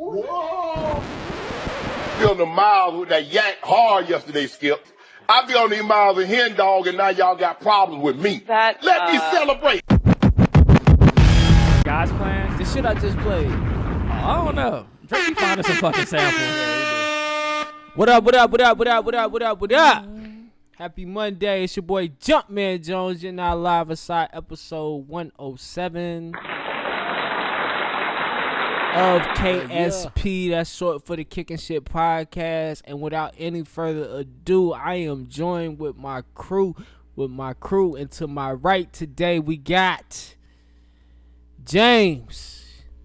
Whoa. Be on the miles with that yank hard yesterday, Skip. I be on these miles of hen dog, and now y'all got problems with me. Let me celebrate. Guys playing the shit I just played. I don't know. Drake be finding some fucking samples. What up? Happy Monday. It's your boy Jumpman Jones. You're now live aside episode 107 of KSP. That's short for the Kickin' Shit Podcast. And without any further ado, I am joined with my crew. And to my right today, we got James.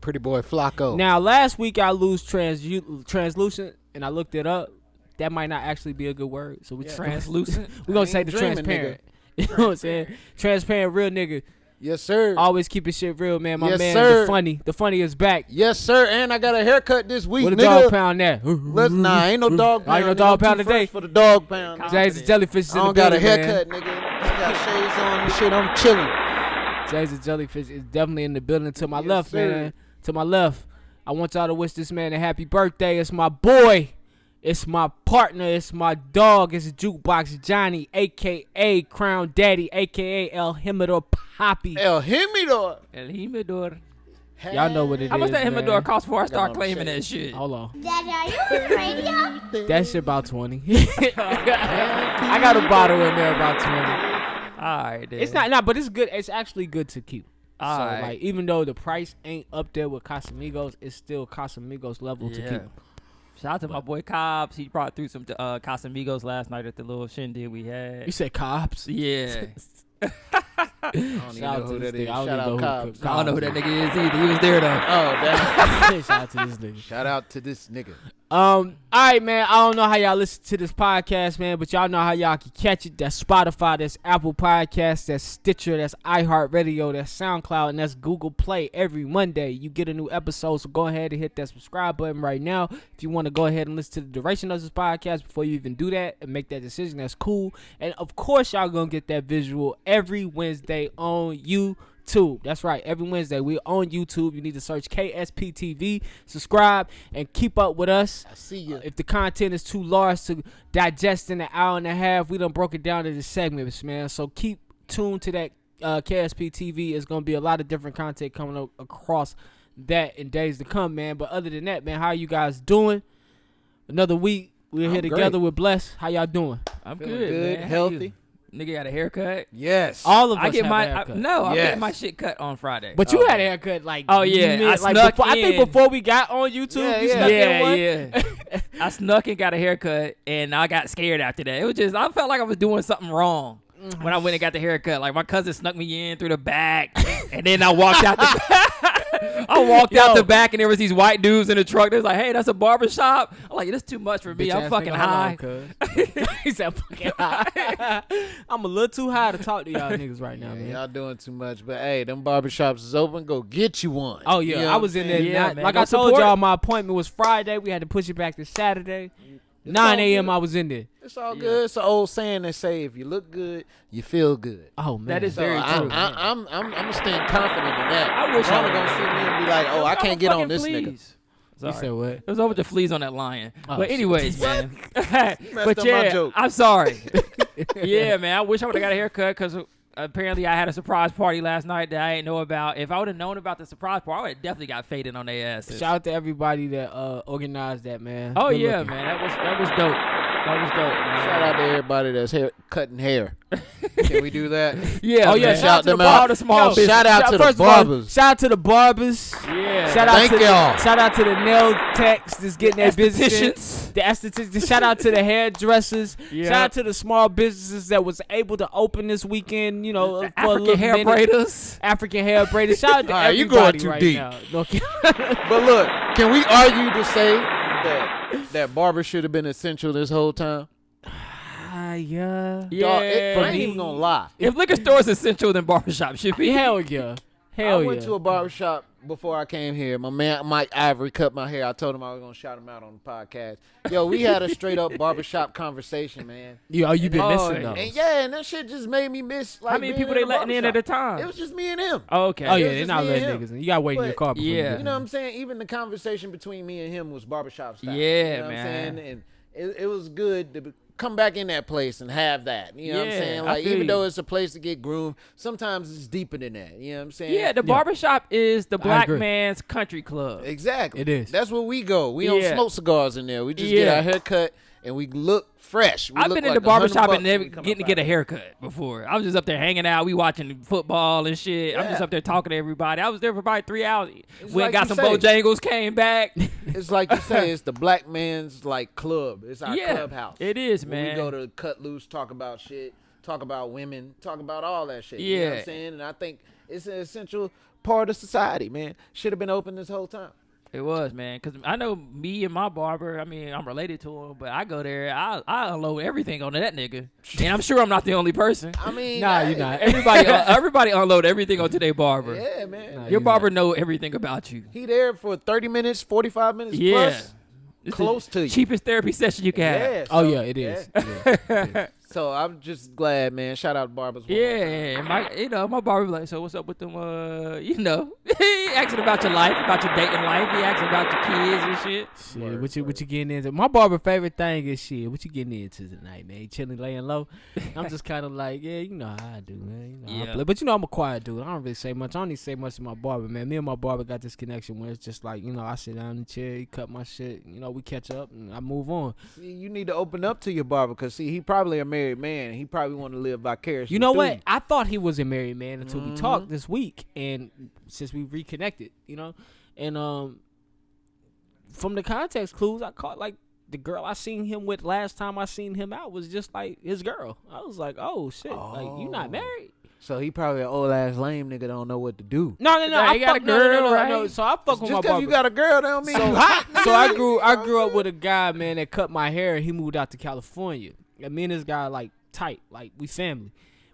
Pretty boy Flacco. Now, last week I lose translucent, and I looked it up. That might not actually be a good word. So we translucent. We're going to say the transparent. You know what I'm saying? Transparent, real nigga. Yes, sir. Always keeping shit real, man. My yes, man, sir. The funny is back. Yes, sir. And I got a haircut this week, what a nigga. dog pound that? Nah, ain't no dog pound. Ain't no dog pound today. For the dog pound. Jay's the jellyfish is in the building, man. I don't got a haircut, nigga. I got shades on and shit. I'm chilling. Jay's the jellyfish is definitely in the building. To my yes, left, sir. man. To my left. I want y'all to wish this man a happy birthday. It's my boy. It's my partner. It's my dog. It's Jukebox Johnny, a.k.a. Crown Daddy, a.k.a. El Jimador Poppy. El Jimador. Y'all know what it is. How much that man. Jimador cost before I start claiming that shit? Hold on. Daddy, are you on the radio? That shit about 20. I got a bottle in there about 20. All right, then. It's not, but it's good. It's actually good to keep. All so, right. like, even though the price ain't up there with Casamigos, it's still Casamigos level to keep. Shout out to my boy Cobbs. He brought through some Casamigos last night at the little shindig we had. You said Cobbs? Yeah. I don't even know who that is. Shout out Cobbs. I don't know who that nigga is either. He was there, though. Oh, damn. Shout out to this nigga. Shout out to this nigga. All right, man. I don't know how y'all listen to this podcast, man, but y'all know how y'all can catch it. That's Spotify, that's Apple Podcasts, that's Stitcher, that's iHeartRadio, that's SoundCloud, and that's Google Play. Every Monday, you get a new episode, so go ahead and hit that subscribe button right now. If you want to go ahead and listen to the duration of this podcast before you even do that and make that decision, that's cool. And, of course, y'all going to get that visual every Wednesday on YouTube. That's right. Every Wednesday we're on YouTube. You need to search KSP TV, subscribe, and keep up with us. I see you. If the content is too large to digest in an hour and a half, we done broke it down into segments, man. So keep tuned to that KSP TV. It's gonna be a lot of different content coming up across that in days to come, man. But other than that, man, how you guys doing? Another week. We're here together. We're blessed. How y'all doing? I'm Feeling good, man. healthy. Nigga got a haircut. Yes. All of us I get have my a haircut. I'm Yes. getting my shit cut on Friday. But you had a haircut like Oh, yeah. I think before we got on YouTube, you snuck in one. Yeah. I snuck and got a haircut, and I got scared after that. It was just I felt like I was doing something wrong when I went and got the haircut. Like my cousin snuck me in through the back, and then I walked out the back. Out the back, and there was these white dudes in the truck. They was like, "Hey, that's a barbershop." I'm like, "That's too much for me. Bitch I'm ass fucking nigga, high." hold on, he said, "Fucking high." I'm a little too high to talk to y'all niggas right now, man. Y'all doing too much. But, hey, them barbershops is open. Go get you one. Oh, yeah. You know I was in there. Yeah, man. Like Go I told support. y'all, my appointment was Friday. We had to push it back to Saturday. 9 a.m. I was in there. It's all good. It's an old saying they say, if you look good, you feel good. Oh, man. That is So very true. I'm gonna stand confident in that. I wish I'm I gonna see me and be like, oh, I can't get on this nigga. You Sorry. said what? It was over the fleas on that lion. Oh, But shit. anyways, man. Messed But up my yeah, joke. I'm sorry. Yeah, man. I wish I would have got a haircut because apparently I had a surprise party last night that I didn't know about. If I would have known about the surprise party, I would have definitely got faded on their asses. Shout out to everybody that organized that, man. Oh, Good yeah, looking. man. That was dope. That was dope, man. Shout out to everybody that's cutting hair. Can we do that? Yeah, Oh, yeah. man. Shout out to them the out. all the small business. Shout out to the First of all, barbers. shout out to the barbers. Yeah. Shout out Thank to y'all. Shout out to the nail techs that's getting their business in. Estheticians. The estheticians. Shout out to the hairdressers. Yeah. Shout out to the small businesses that was able to open this weekend. You know, The for a little African hair minute. braiders. African hair braiders. Shout out to All right, you everybody going too right deep. now. No, But look, can we argue to say that barber should have been essential this whole time? yeah. Yeah. Dog, I ain't even gonna lie. If liquor store is essential, then barbershop should be. Hell yeah. Hell I went yeah. to a barbershop before I came here, my man Mike Ivory cut my hair. I told him I was gonna shout him out on the podcast. Yo, we had a straight up barbershop conversation, man. You been missing those. And that shit just made me miss. Like, how many people they letting in at a time? It was just me and him. Oh, okay. Oh yeah, they're not letting niggas in. You gotta wait in your car. Before you know what I'm saying? Even the conversation between me and him was barbershop style. Yeah, you know what man. I'm saying? And it was good to come back in that place and have that. You know what I'm saying? Like, feel even you. though it's a place to get groomed, sometimes it's deeper than that. You know what I'm saying? Yeah, the barbershop is the black agree. man's country club. Exactly. It is. That's where we go. We don't smoke cigars in there. We just get our hair cut and we look fresh. I've been in the barbershop and never getting to get a haircut before. I was just up there hanging out. We watching football and shit. I'm just up there talking to everybody. I was there for about 3 hours. Went like got you some say. Bojangles, came back. It's like you say, it's the black man's like club. It's our clubhouse. It is, Where man. we go to cut loose, talk about shit, talk about women, talk about all that shit. You know what I'm saying? And I think it's an essential part of society, man. Should have been open this whole time. It was, man, because I know me and my barber, I mean, I'm related to him, but I go there, I unload everything on that nigga. And I'm sure I'm not the only person. I mean, Nah, you're not. Everybody unload everything onto their barber. Yeah, man. Nah, Your barber know everything about you. He there for 30 minutes, 45 minutes Yeah. plus. It's Close the to you. cheapest therapy session you can have. Yeah, Oh so- yeah, it is. Yeah. So I'm just glad, man. Shout out to barbers. one more time. Yeah, my barber was like, so what's up with them? He asking about your life, about your dating life. He asking about your kids and shit. Shit, what you getting into? My barber favorite thing is shit. What you getting into tonight, man? Chilling, laying low. I'm just kind of like, yeah, you know how I do, man. You know how I play. But I'm a quiet dude. I don't really say much. I don't even say much to my barber, man. Me and my barber got this connection where it's just like, I sit down in the chair, he cut my shit. We catch up and I move on. See, you need to open up to your barber because he probably a married man. He probably want to live vicariously. You know through what? you. I thought he was a married man until we talked this week, and since we reconnected, and from the context clues, I caught like the girl I seen him with last time I seen him out was just like his girl. I was like, oh shit, like you not married? So he probably an old ass lame nigga don't know what to do. No. He got a girl, right? No. So I fuck with my Just because barber. you got a girl, that don't mean you hot. So I grew up with a guy, man, that cut my hair, and he moved out to California. And me and this guy like tight, like we family.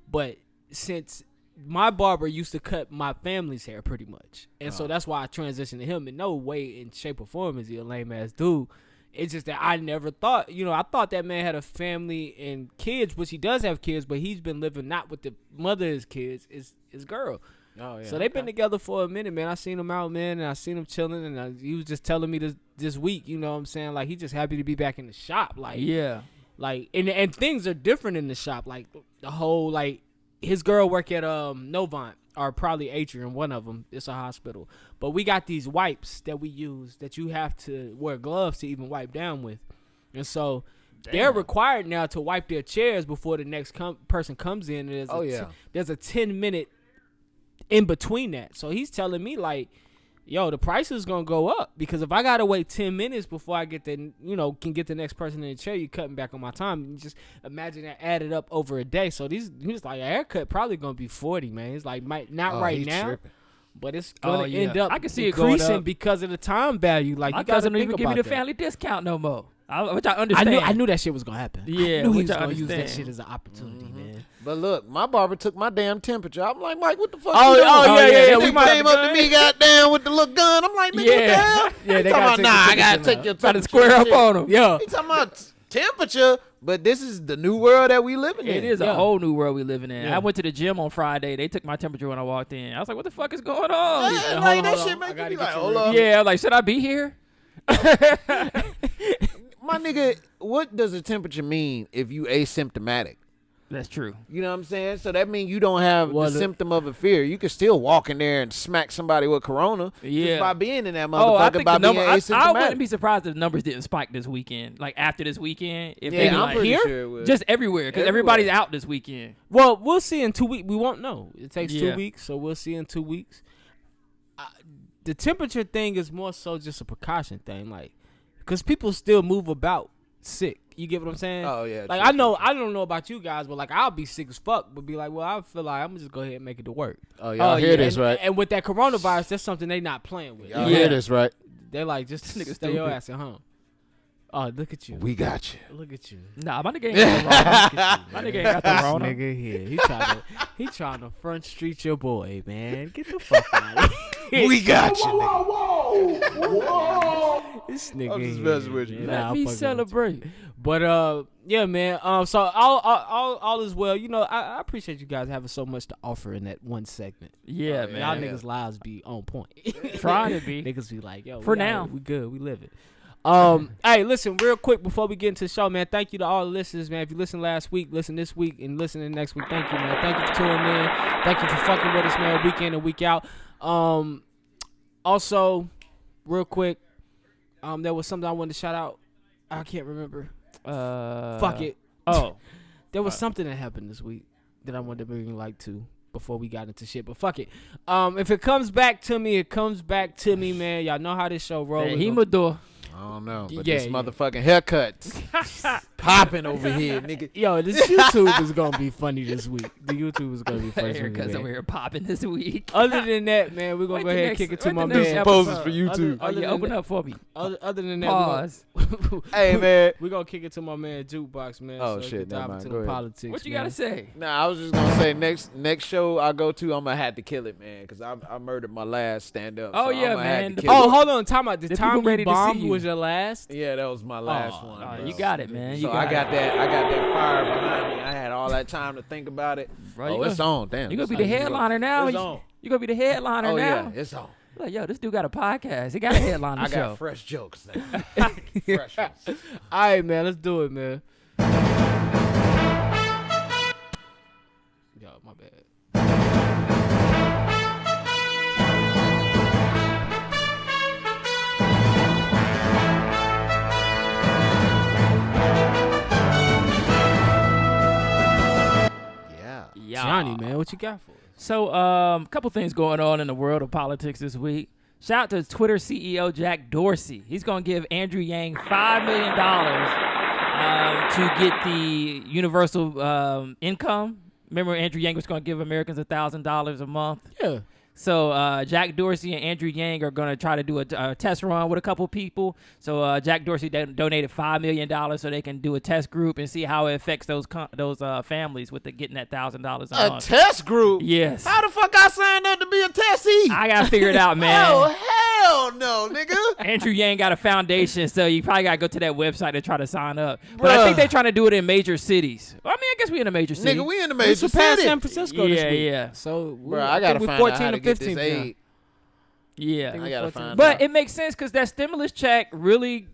But since my barber used to cut my family's hair pretty much, and so that's why I transitioned to him. In no way, in shape or form, is he a lame ass dude. It's just that I never thought, I thought that man had a family and kids, which he does have kids, but he's been living not with the mother of his kids, is his girl. Oh, yeah. So they've been together for a minute, man. I seen him out, man, and I seen him chilling, and he was just telling me this week, you know what I'm saying? Like, he's just happy to be back in the shop. Like, Yeah. like, and things are different in the shop. Like, the whole, like, his girl work at Novant, or probably Atrium, one of them. It's a hospital. But we got these wipes that we use that you have to wear gloves to even wipe down with. And so they're required now to wipe their chairs before the next person comes in. And there's a 10-minute in between that. So he's telling me, like, yo, the price is going to go up because if I got to wait 10 minutes before I get can get the next person in the chair, you cutting back on my time. You just imagine that added up over a day. So he's like, a haircut probably going to be 40, man. It's like, not right now, tripping. but it's going to end up I can see it going increasing up. because of the time value. Like, My you got to cousin don't think even give me about the that. family discount no more. Which I understand. I knew that shit was gonna happen. Yeah, I knew he which was I gonna use that understand. shit as an opportunity, man. But look, my barber took my damn temperature. I'm like, Mike, what the fuck? Oh, you doing? oh, yeah, yeah, He we came might up have to done. me, goddamn, with the little gun. I'm like, nigga, Yeah. what the hell? Yeah, He they talking gotta about, take nah, the I gotta temperature take now. your Try to temperature. square up Shit. on him. Yo, He talking about temperature, but this is the new world that we living in. It is a whole new world we living in. Yeah. I went to the gym on Friday. They took my temperature when I walked in. I was like, what the fuck is going on? Yeah, hold like, on, that hold shit on. I make gotta me get like, you hold real. up. Yeah, I was like, should I be here? My nigga, what does a temperature mean if you asymptomatic? That's true. You know what I'm saying? So that means you don't have Well, the symptom of a fear. You can still walk in there and smack somebody with corona Yeah. just by being in that I motherfucker, think by the number. being I asymptomatic. wouldn't be surprised if the numbers didn't spike this weekend. Like after this weekend, if they yeah, be I'm like, pretty here, sure it would. just everywhere because Everywhere. everybody's out this weekend. well, we'll see in 2 weeks. We won't know. It takes Yeah. 2 weeks, so we'll see in 2 weeks. The temperature thing is more so just a precaution thing, like, because people still move about sick. You get what I'm saying? Oh, yeah, Like, true, I know, I don't know about you guys, but like, I'll be sick as fuck, but be like, well, I feel like I'm gonna just go ahead and make it to work. Oh, y'all hear this, and, right? And with that coronavirus, that's something they not playing with. Y'all Yeah. hear this, right? They're like, just This nigga stay your stupid. ass at home. Oh, look at you. We got you. Look at you. Nah, my nigga ain't got the wrong. My nigga ain't got the wrong. Nigga here. He trying to front street your boy, man. Get the fuck out of here. We got you, nigga. Whoa. This nigga I'm just here, messing with you. man. Let Nah, me I'm fucking with you. celebrate. But yeah, man. So all is well. You know, I appreciate you guys having so much to offer in that one segment. Yeah, Oh, man. Y'all niggas' lives be on point. Trying to be. Niggas be like, yo, For we now. out here, we good, we live it. Hey, listen, real quick before we get into the show, man. Thank you to all the listeners, man. If you listened last week, listen this week, and listen next week. Thank you, man. Thank you for tuning in. Thank you for fucking with us, man, week in and week out. Also, real quick, there was something I wanted to shout out. I can't remember. Fuck it. Oh. There was something that happened this week that I wanted to bring light to before we got into shit. But fuck it. If it comes back to me, it comes back to me, man. Y'all know how this show rolls. Hemador. I don't know, but Yeah, this yeah. motherfucking haircuts popping over here, nigga. Yo, this YouTube is gonna be funny this week. The YouTube is gonna be funny this week. Haircuts man. over here popping this week. Other than that, man, we're gonna Wait go the ahead and next- kick it to wait my the next man. episode. Poses for YouTube. Oh, yeah, open up for me. Other than that, Pause. Hey, man. we're gonna kick it to my man Jukebox, man. Oh, so he shit, can never dive mind. into Go the ahead. politics. What you man. gotta say? Nah, I was just gonna say next show I go to, I'm gonna have to kill it, man, because I murdered my last stand up. Oh, so yeah, I'ma have man. to The kill Oh, it. hold on, time out. The The time people ready you to see bombed you. was your last. Yeah, that was my last one. Oh, bro. you got it, man. So You I got got it. that. I got that fire behind me. I had all that time to think about it. Bro, Oh, you it's on. Damn. You gonna be it's the on. headliner now? It's on. You gonna be the headliner Oh now? yeah, it's on. Like, yo, this dude got a podcast. He got a headliner I show. got fresh jokes now. Fresh ones. All right, man. Let's do it, man. Yo, my bad. Yeah. Yeah. Johnny, man, what you got for us? So, a couple things going on in the world of politics this week. Shout out to Twitter CEO Jack Dorsey. He's going to give Andrew Yang $5 million to get the universal income. Remember, Andrew Yang was going to give Americans $1,000 a month. Yeah. So Jack Dorsey and Andrew Yang are going to try to do a test run with a couple people. So Jack Dorsey donated $5 million so they can do a test group and see how it affects those families with getting that $1,000 a A month. test group. Yes. How the fuck I signed up to be a testee? I got to figure it out, man. Oh hell no, nigga. Andrew Yang got a foundation, so you probably got to go to that website to try to sign up. But I Bruh. think they're trying to do it in major cities. Well, I mean, I guess we in a major city. Nigga, we in the We major surpassed city. San Francisco this Yeah, week. yeah. So, Bro, I gotta think find we out how 14 to or get 15 this now. aid. Yeah. I gotta find But out. it makes sense because that stimulus check really,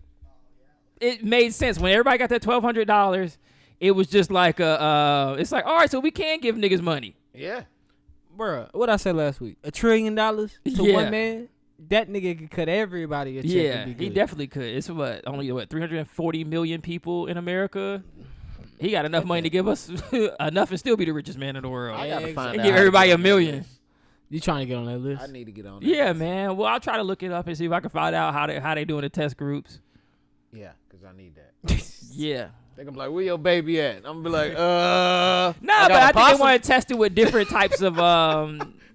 it made sense. When everybody got that $1,200, it was just like it's like, all right, so we can give niggas money. Yeah. Bruh, what I said last week? $1 trillion to Yeah. one man? That nigga could cut everybody a check. Yeah, and be he good. definitely could. It's only 340 million people in America. He got enough money to give us enough and still be the richest man in the world. I gotta Eggs. find And out. give how to everybody get a on million. that You trying to get on that list? list. I need to get on that Yeah, list. man. Well, I'll try to look it up and see if I can find out how they doing the test groups. Yeah, because I need that. Yeah. They gonna be like, where your baby at? I'm gonna be like, Nah, I but got I a think they possum. want to test it with different types of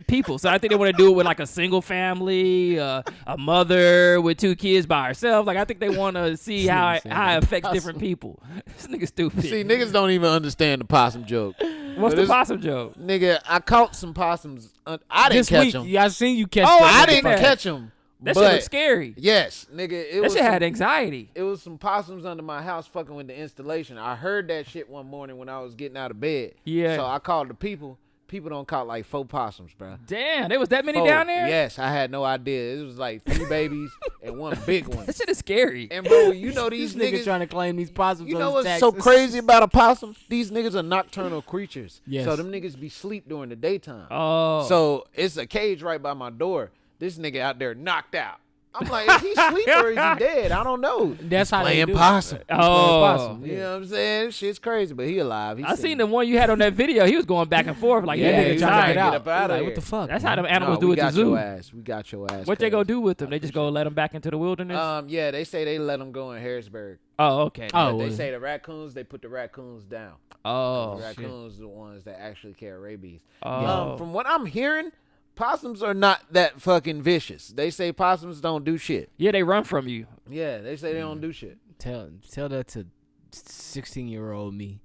people. So I think they want to do it with like a single family, a mother with 2 kids by herself. Like I think they want to see how it affects different people. This nigga stupid. See, niggas don't even understand the possum joke. What's but the it's- possum joke? Nigga, I caught some possums. I didn't This catch week, them. yeah, I seen you catch. Oh, that I didn't that. catch them. That but shit looks scary. yes, nigga, it That was shit some, had anxiety. it was some possums under my house fucking with the installation. I heard that shit one morning when I was getting out of bed. Yeah. So I called the people. People don't caught like 4 possums, bro. Damn, there was that many 4. down there? Yes, I had no idea. It was like 3 babies and 1 big one. That shit is scary. And bro, you know This these nigga niggas. trying to claim these possums. You on know his what's so taxes. crazy about a possum? These niggas are nocturnal creatures. Yes. So them niggas be sleep during the daytime. Oh. So it's a cage right by my door. This nigga out there knocked out. I'm like, is he asleep or is he dead? I don't know. That's how they Playing do it. possum. Playing Oh. possum, You yeah. know what I'm saying? Shit's crazy, but he alive. He's I seen the one you had on that video. He was going back and forth like, Yeah, yeah, nigga he's trying to trying get out. up outta Like, here. what the fuck? That's man? how them animals No, do we at the got zoo. your ass. We got your ass. What they gonna cuz. do with them? They just go let them back into the wilderness? Yeah, they say they let them go in Harrisburg. Oh, okay. Oh, They well. say the raccoons, they put the raccoons down. Oh, The shit. raccoons are the ones that actually carry rabies. Oh. From what I'm hearing, possums are not that fucking vicious. They say possums don't do shit. Yeah, they run from you. Yeah, they say they don't do shit. Tell that to 16-year-old me.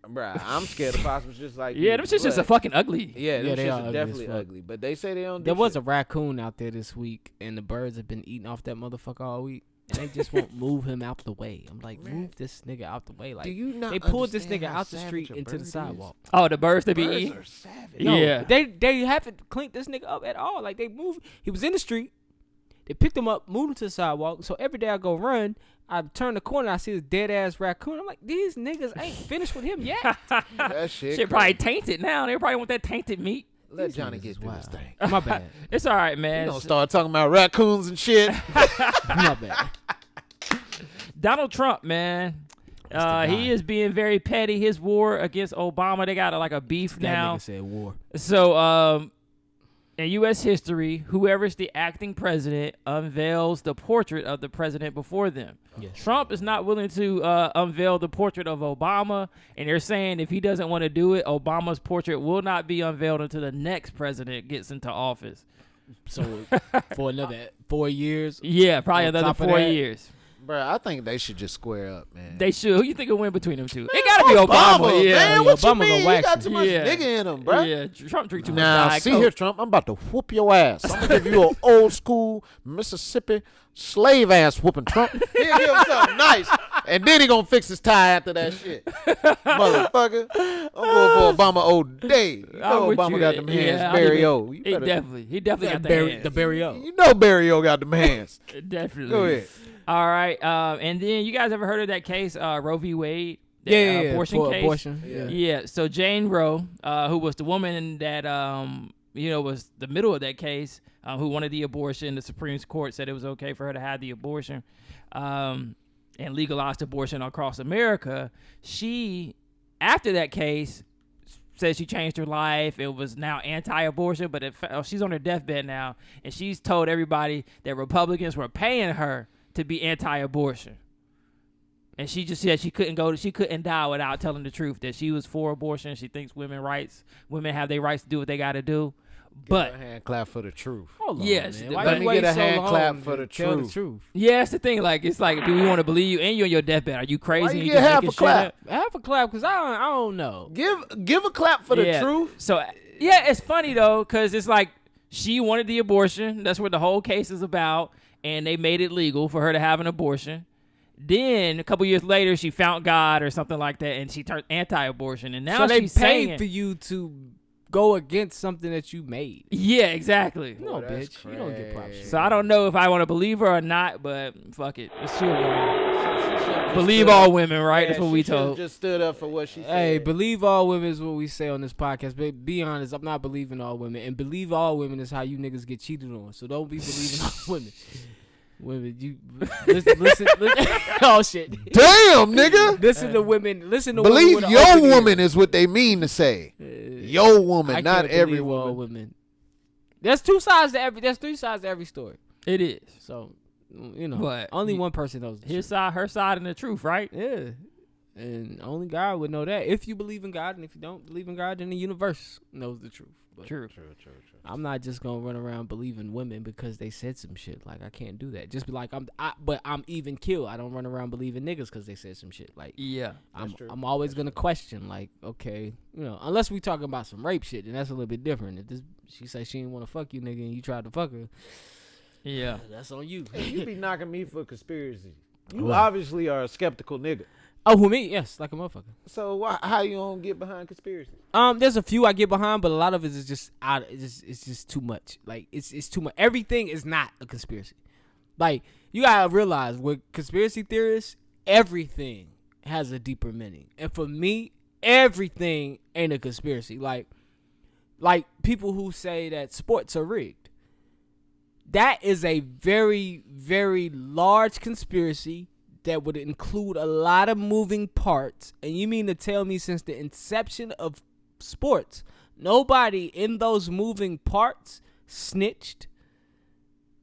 Bruh, I'm scared of possums just like Yeah, you. them shits just are fucking ugly. Yeah, them they shits are are ugly definitely as fuck. ugly. But they say they don't do There was shit. a raccoon out there this week, and the birds have been eating off that motherfucker all week. And they just won't move him out the way. I'm like, move this nigga out the way. Like, Do you not they pulled this understand nigga how out the street savage a into the bird is? sidewalk. Oh, the birds that be Birds eating. are savage. No, Yeah. they haven't cleaned this nigga up at all. Like, they moved. He was in the street. They picked him up, moved him to the sidewalk. So every day I go run, I turn the corner, I see this dead ass raccoon. I'm like, these niggas ain't finished with him yet. That shit. Shit probably tainted now. They probably want that tainted meat. Let These Johnny niggas get is through wild. this thing. My bad. It's all right, You man. don't start talking about raccoons and shit. My bad. Donald Trump, man. He is being very petty. His war against Obama, they got like a beef That now. nigga said war. So, in U.S. history, whoever's the acting president unveils the portrait of the president before them. Yes. Trump is not willing to unveil the portrait of Obama, and they're saying if he doesn't want to do it, Obama's portrait will not be unveiled until the next president gets into office. So for another 4 years. Yeah, probably On another top of 4 that- years. Bruh, I think they should just square up, man. They should. Who you think will win between them two? It gotta be Obama. Yeah. man. What Obama you gonna mean? You wax got him. too much Yeah. nigga in him, bruh. Yeah, Trump drink too much Now, Diet see Coke. here, Trump. I'm about to whoop your ass. I'm gonna give you an old school Mississippi slave ass whooping, Trump. He'll give him something nice, and then he gonna fix his tie after that shit, motherfucker. I'm going for Obama old day. You I'm know with Obama you. got them Yeah, hands, I Barry mean, O. You He better- definitely got the hands. The Barry O. You know Barry O got them hands. Definitely. Go ahead. All right. And then you guys ever heard of that case, Roe v. Wade? That, Yeah, abortion for case. abortion. Yeah. Yeah. So Jane Roe, who was the woman that was the middle of that case, who wanted the abortion, the Supreme Court said it was okay for her to have the abortion, and legalized abortion across America. She, after that case, said she changed her life. It was now anti-abortion, but she's on her deathbed now, and she's told everybody that Republicans were paying her to be anti-abortion. And she just said she couldn't die without telling the truth, that she was for abortion. She thinks women have their rights to do what they got to do. But Give a hand clap for the truth. Hold on, Yes, man. let Why me you wait get a so hand long clap to for the tell truth. the truth? yeah, that's the thing. Like, it's like, do we want to believe you? And you're on your deathbed. Are you crazy? Why you And get just half making a shit clap? up? Have a clap, because I don't know. Give a clap for the Yeah. truth. So, yeah, it's funny, though, because it's like she wanted the abortion. That's what the whole case is about. And they made it legal for her to have an abortion. Then, a couple years later, she found God or something like that, and she turned anti-abortion. And now So they she's paid saying, for you to go against something that you made. yeah, exactly. No, that's bitch. You don't get props. So I don't know if I want to believe her or not, but fuck it. It's true. Believe all women, right? That's what we told. Just stood up for what she said. Hey, believe all women is what we say on this podcast. But be honest, I'm not believing all women. And believe all women is how you niggas get cheated on. So don't be believing all women. Women, you listen. Oh shit! Damn, nigga. Listen to women. Listen to Believe women with your open woman ears. is what they mean to say. Your woman, I not can't every believe all woman. women. There's two sides to every. There's three sides to every story. It is. So, you know, But only one person knows the His truth. side, her side, and the truth, right? Yeah, and only God would know that. If you believe in God, and if you don't believe in God, then the universe knows the truth. But True. I'm not just gonna run around believing women because they said some shit. Like I can't do that. Just be like but I'm even kill. I don't run around believing niggas because they said some shit. Like Yeah. I'm always gonna question. Like okay, you know, unless we talking about some rape shit, then that's a little bit different. If she say she didn't want to fuck you, nigga, and you tried to fuck her, Yeah. that's on you. You be knocking me for conspiracy. You What? obviously are a skeptical nigga. Oh, who me? Yes, like a motherfucker. So how you don't get behind conspiracy? There's a few I get behind, but a lot of it is just out. It's just too much. Like it's too much. Everything is not a conspiracy. Like you gotta realize with conspiracy theorists, everything has a deeper meaning. And for me, everything ain't a conspiracy. Like people who say that sports are rigged. That is a very, very large conspiracy that would include a lot of moving parts. And you mean to tell me since the inception of sports, nobody in those moving parts snitched?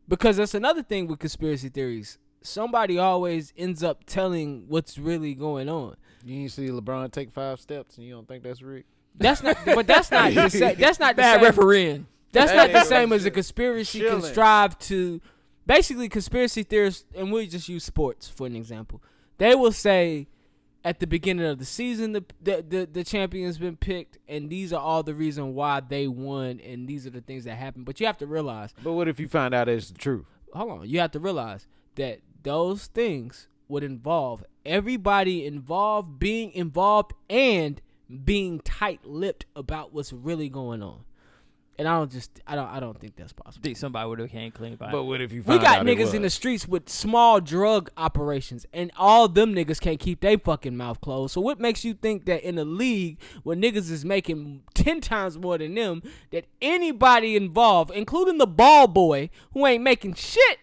Because that's another thing with conspiracy theories. Somebody always ends up telling what's really going on. You ain't see LeBron take 5 steps and you don't think that's rigged? That's not that's not the same. That's not the Bad same. refereeing. That's That not the nigga same was as a conspiracy chilling. can strive to. Basically, conspiracy theorists, and we'll just use sports for an example. They will say at the beginning of the season the champion's been picked, and these are all the reason why they won, and these are the things that happened. But you have to realize. But what if you find out it's the truth? Hold on. You have to realize that those things would involve everybody involved being involved and being tight-lipped about what's really going on. And I don't think that's possible. Think somebody would have came clean by. But what if you We find out got niggas in the streets with small drug operations, and all them niggas can't keep their fucking mouth closed. So what makes you think that in a league where niggas is making 10 times more than them, that anybody involved, including the ball boy who ain't making shit,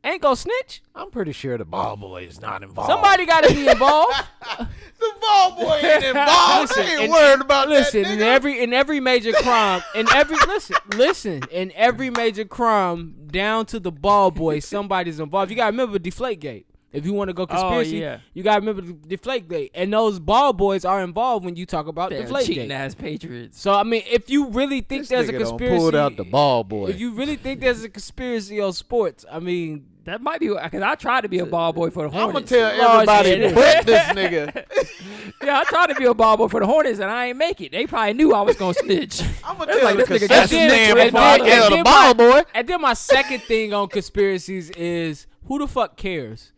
ain't gonna snitch? I'm pretty sure the ball boy is not involved. Somebody gotta be involved. The ball boy ain't involved. Listen, I ain't worried about listen, that, nigga. in every major crime, in every major crime, down to the ball boy, somebody's involved. You gotta remember Deflategate. If you want to go conspiracy, you gotta remember Deflategate, and those ball boys are involved when you talk about Deflategate. Cheating ass Patriots. So I mean, if you really think there's a conspiracy, pulled out the ball boy. If you really think there's a conspiracy on sports, I mean. That might be because I tried to be a ball boy for the Hornets. I'm gonna tell everybody but this nigga. Yeah, I tried to be a ball boy for the Hornets and I ain't make it. They probably knew I was gonna snitch. I'm gonna tell this the nigga concession stand before I tell the my ball boy. And then my second thing on conspiracies is who the fuck cares?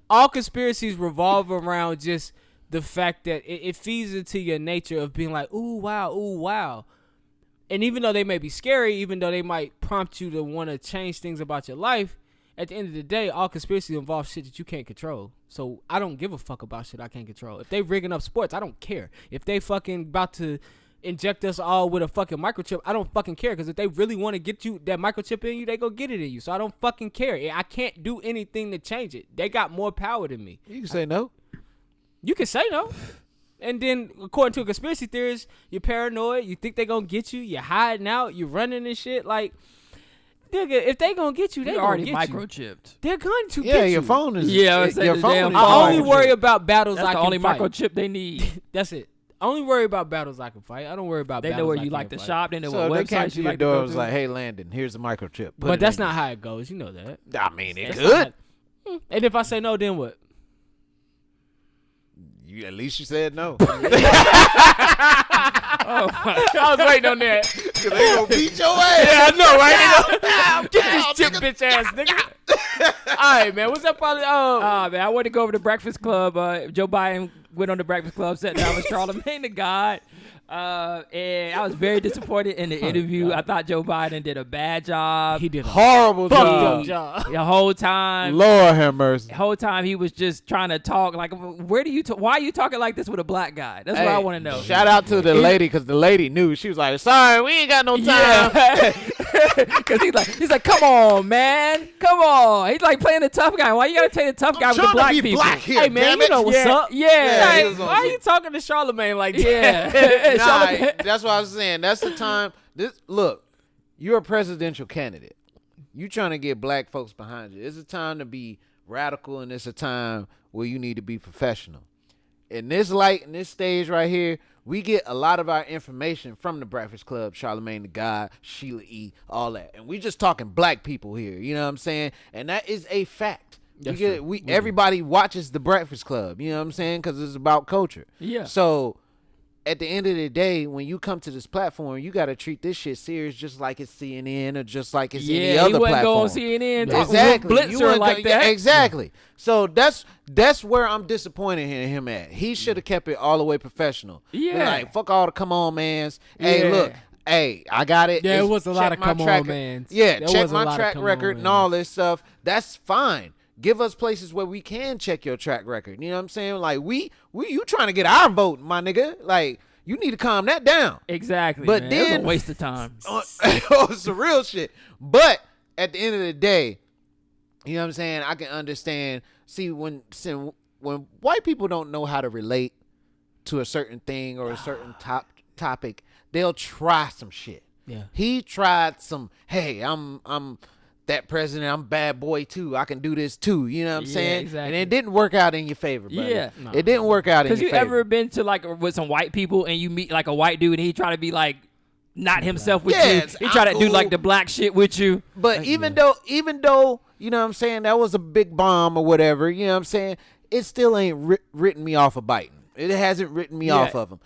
All conspiracies revolve around just the fact that it feeds into your nature of being like, ooh wow. And even though they may be scary, even though they might prompt you to want to change things about your life, at the end of the day, all conspiracies involve shit that you can't control. So I don't give a fuck about shit I can't control. If they rigging up sports, I don't care. If they fucking about to inject us all with a fucking microchip, I don't fucking care. Because if they really want to get you that microchip in you, they go get it in you. So I don't fucking care. I can't do anything to change it. They got more power than me. You can say no. You can say no. And then, according to a conspiracy theorist, you're paranoid. You think they gonna get you. You're hiding out. You're running and shit. Like, nigga, if they gonna get you, they already gonna get microchipped. They're going to Yeah, get you. your phone is. Yeah, your phone is. I only worry about battles That's I the can only fight. microchip they need. That's it. I only worry about battles I can fight. I don't worry about They battles know where I you can't like to fight. shop. They know So what they came websites to you your like to door. go It was to. like, hey, Landon, here's a microchip. Put But it that's in not how it goes. You know that. you. I mean, it That's could. not- And if I say no, then what? You at least you said no. I was waiting on that. Cause they gonna beat your ass. Yeah, I know, right? Get this chip bitch ass nigga. All right, man. What's up, probably? Man, I went to go over to Breakfast Club. Joe Biden went on the Breakfast Club, sat down with Charlmange the God. And I was very disappointed in the interview. I thought Joe Biden did a bad job. He did a Horrible fucked job. up job. The whole time. Lord have mercy. The whole time he was just trying to talk like, why are you talking like this with a black guy? That's what I want to know. Shout out to the lady, because the lady knew. She was like, sorry, we ain't got no time. Yeah. Because he's like, come on, man. Come on. He's like playing the tough guy. Why you got to play the tough guy with the black people? Black here, Hey, man, damn you it. know what's up. Yeah. he Like, was on why are some- you talking to Charlamagne like that? Yeah. Nah, that's what I was saying. That's the time. Look, you're a presidential candidate. You trying to get black folks behind you. It's a time to be radical, and it's a time where you need to be professional. In this light, in this stage right here, we get a lot of our information from the Breakfast Club, Charlamagne the God, Sheila E., all that. And we just talking black people here. You know what I'm saying? And that is a fact. Everybody watches the Breakfast Club. You know what I'm saying? Because it's about culture. Yeah. So at the end of the day, when you come to this platform, you got to treat this shit serious, just like it's CNN or just like it's any other he wouldn't platform. go on CNN talking Exactly. with Blitzer like that. Exactly. So that's where I'm disappointed in him at. He should have kept it all the way professional. Yeah. Like, fuck all the come on mans. Hey, Yeah. look. Hey, I got it. Yeah, it It's- was a lot check of my come on track- mans. Yeah, There check was a my lot of track come on record and mans. all this stuff. That's fine. Give us places where we can check your track record. You know what I'm saying? Like, you trying to get our vote, my nigga. Like, you need to calm that down. Exactly. But man. It was then- a waste of time. It's some real shit. But at the end of the day, you know what I'm saying? I can understand. See, when white people don't know how to relate to a certain thing or a certain topic, they'll try some shit. Yeah. He tried some, hey, I'm that president, I'm bad boy too. I can do this too. You know what I'm Yeah, saying? exactly. And it didn't work out in your favor, brother. Yeah. No. It didn't work out in your Because you favor. ever been to like with some white people and you meet like a white dude and he try to be like not himself with Yes, you. He try to do I'm like cool. the black shit with you. But even though, you know what I'm saying, that was a big bomb or whatever, you know what I'm saying, it still ain't written me off of biting. It hasn't written me off of him.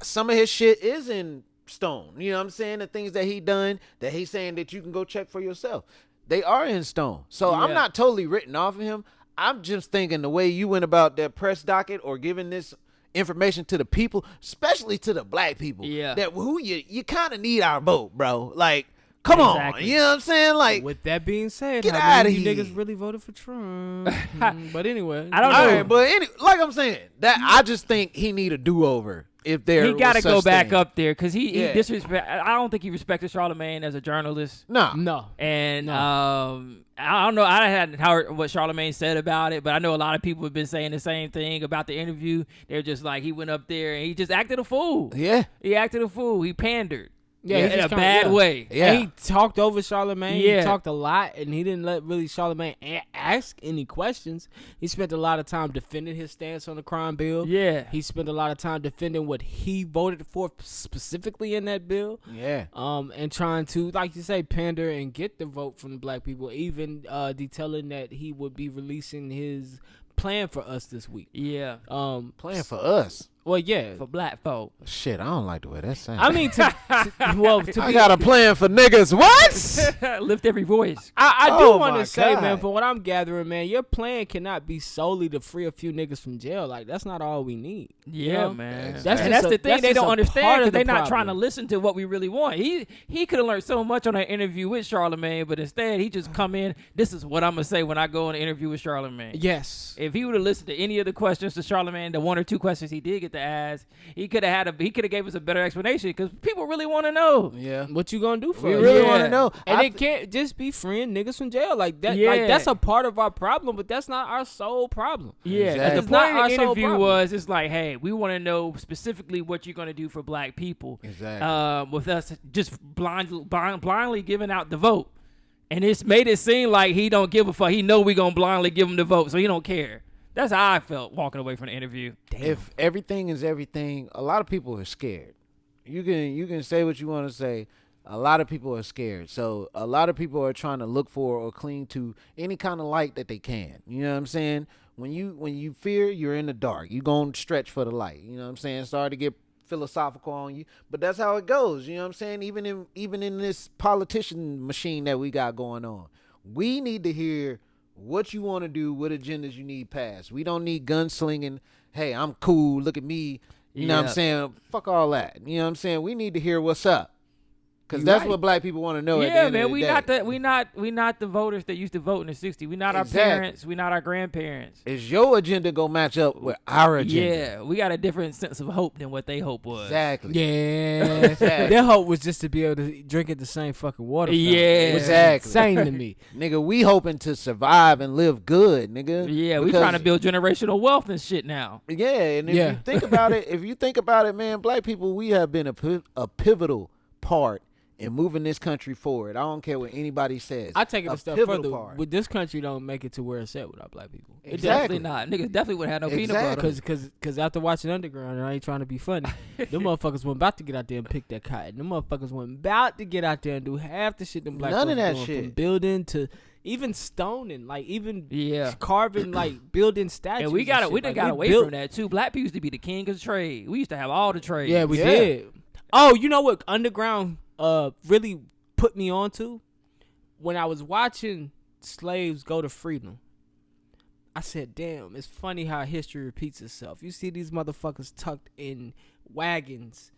Some of his shit is in stone. You know what I'm saying? The things that he done that he's saying that you can go check for yourself. They are in stone. So I'm not totally written off of him. I'm just thinking the way you went about that press docket or giving this information to the people, especially to the black people. Yeah. That who you kind of need our vote, bro. Like, come on. You know what I'm saying? Like, with that being said, get how out many of you here. niggas really voted for Trump? But anyway, I don't know. Right, but like I'm saying, that I just think he need a do-over. If there he got to go back thing. up there because he disrespect. I don't think he respected Charlamagne as a journalist. no. And I don't know. I hadn't heard what Charlamagne said about it, but I know a lot of people have been saying the same thing about the interview. They're just like, he went up there and he just acted a fool. Yeah. He acted a fool. He pandered. Yeah, in a bad way. Yeah. And he talked over Charlamagne. Yeah. He talked a lot, and he didn't let really Charlamagne ask any questions. He spent a lot of time defending his stance on the crime bill. Yeah. He spent a lot of time defending what he voted for specifically in that bill. Yeah. And trying to, like you say, pander and get the vote from the black people. Even detailing that he would be releasing his plan for us this week. Yeah. Playing for us. Well, yeah. For black folk. Shit, I don't like the way that sounds. I mean, to I got a plan for niggas. What? Lift every voice. I do Oh want my to say, God. man, from what I'm gathering, man, your plan cannot be solely to free a few niggas from jail. Like, that's not all we need. Yeah, you know? man. Exactly. And that's the thing that's they just don't a understand part because of the they're not trying to problem. listen to what we really want. He could have learned so much on that interview with Charlamagne, but instead he just come in. This is what I'm gonna say when I go on an interview with Charlamagne. Yes. If he would have listened to any of the questions to Charlamagne, the one or two questions he did get to ask, he could have gave us a better explanation because people really want to know. Yeah. What you gonna do for We us? really Yeah. want to know. And it can't just be freeing niggas from jail like that. Yeah. Like, that's a part of our problem, but that's not our sole problem. Yeah, Exactly. the It's not point our of the sole interview problem. was it's like, hey, we want to know specifically what you're going to do for black people. Exactly. With us just blindly giving out the vote, and it's made it seem like he don't give a fuck. He know we gonna blindly give him the vote, so he don't care. That's how I felt walking away from the interview. If everything is everything, a lot of people are scared. You can say what you want to say. A lot of people are scared. So a lot of people are trying to look for or cling to any kind of light that they can. You know what I'm saying? When you fear, you're in the dark. You going to stretch for the light. You know what I'm saying? Sorry to get philosophical on you, but that's how it goes. You know what I'm saying? Even in this politician machine that we got going on, we need to hear what you want to do, what agendas you need passed. We don't need gunslinging. Hey, I'm cool. Look at me. You know what I'm saying? Fuck all that. You know what I'm saying? We need to hear what's up. Because that's what black people want to know. Yeah, at the end man, of the day. we not the voters that used to vote in the '60s. We not Exactly. our parents. We not our grandparents. Is your agenda gonna match up with our agenda? Yeah, we got a different sense of hope than what they hope was. Exactly. Yeah. Exactly. Their hope was just to be able to drink at the same fucking water fountain. Yeah. Exactly. Insane to me. Nigga, we hoping to survive and live good, nigga. Yeah, we Because- trying to build generational wealth and shit now. Yeah, and if Yeah. you think about it, man, black people, we have been a pivotal part in moving this country forward. I don't care what anybody says. I take it a step pivotal further. part. But this country don't make it to where it's at without black people. It Exactly. definitely not. Niggas definitely would have no peanut Exactly. butter. Cause after watching Underground, and I ain't trying to be funny, them motherfuckers weren't about to get out there and pick that cotton. Them motherfuckers weren't about to get out there and do half the shit them black None of folks that doing, shit. from building to even stoning, like even Yeah. carving, like building statues. And we shit. done Like, got away built- from that too. Black people used to be the king of the trade. We used to have all the trades. Yeah, we Yeah. did. Oh, you know what Underground really put me on to? When I was watching slaves go to freedom, I said, damn, it's funny how history repeats itself. You see these motherfuckers tucked in wagons,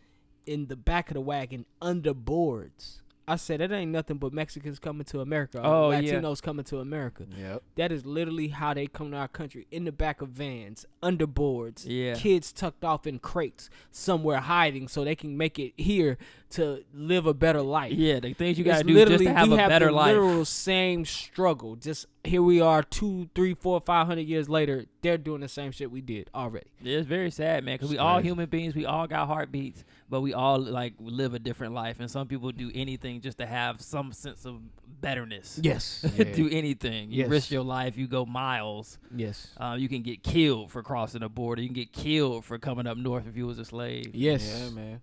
in the back of the wagon, under boards. I said, that ain't nothing but Mexicans coming to America. Oh, yeah. Latinos coming to America. Yep. That is literally how they come to our country, in the back of vans, under boards, Yeah. kids tucked off in crates, somewhere hiding so they can make it here to live a better life. Yeah, the things you It's gotta do just to literally- have we a better the life. literal same struggle. Just here we are 200, 300, 400, 500 years later, they're doing the same shit we did already. Yeah, it's very sad, man, because we all human beings. We all got heartbeats, but we all like live a different life. And some people do anything just to have some sense of betterness. Yes. Do anything. You Yes. risk your life. You go miles. Yes. You can get killed for crossing the border. You can get killed for coming up north if you was a slave. Yes. Yeah, man.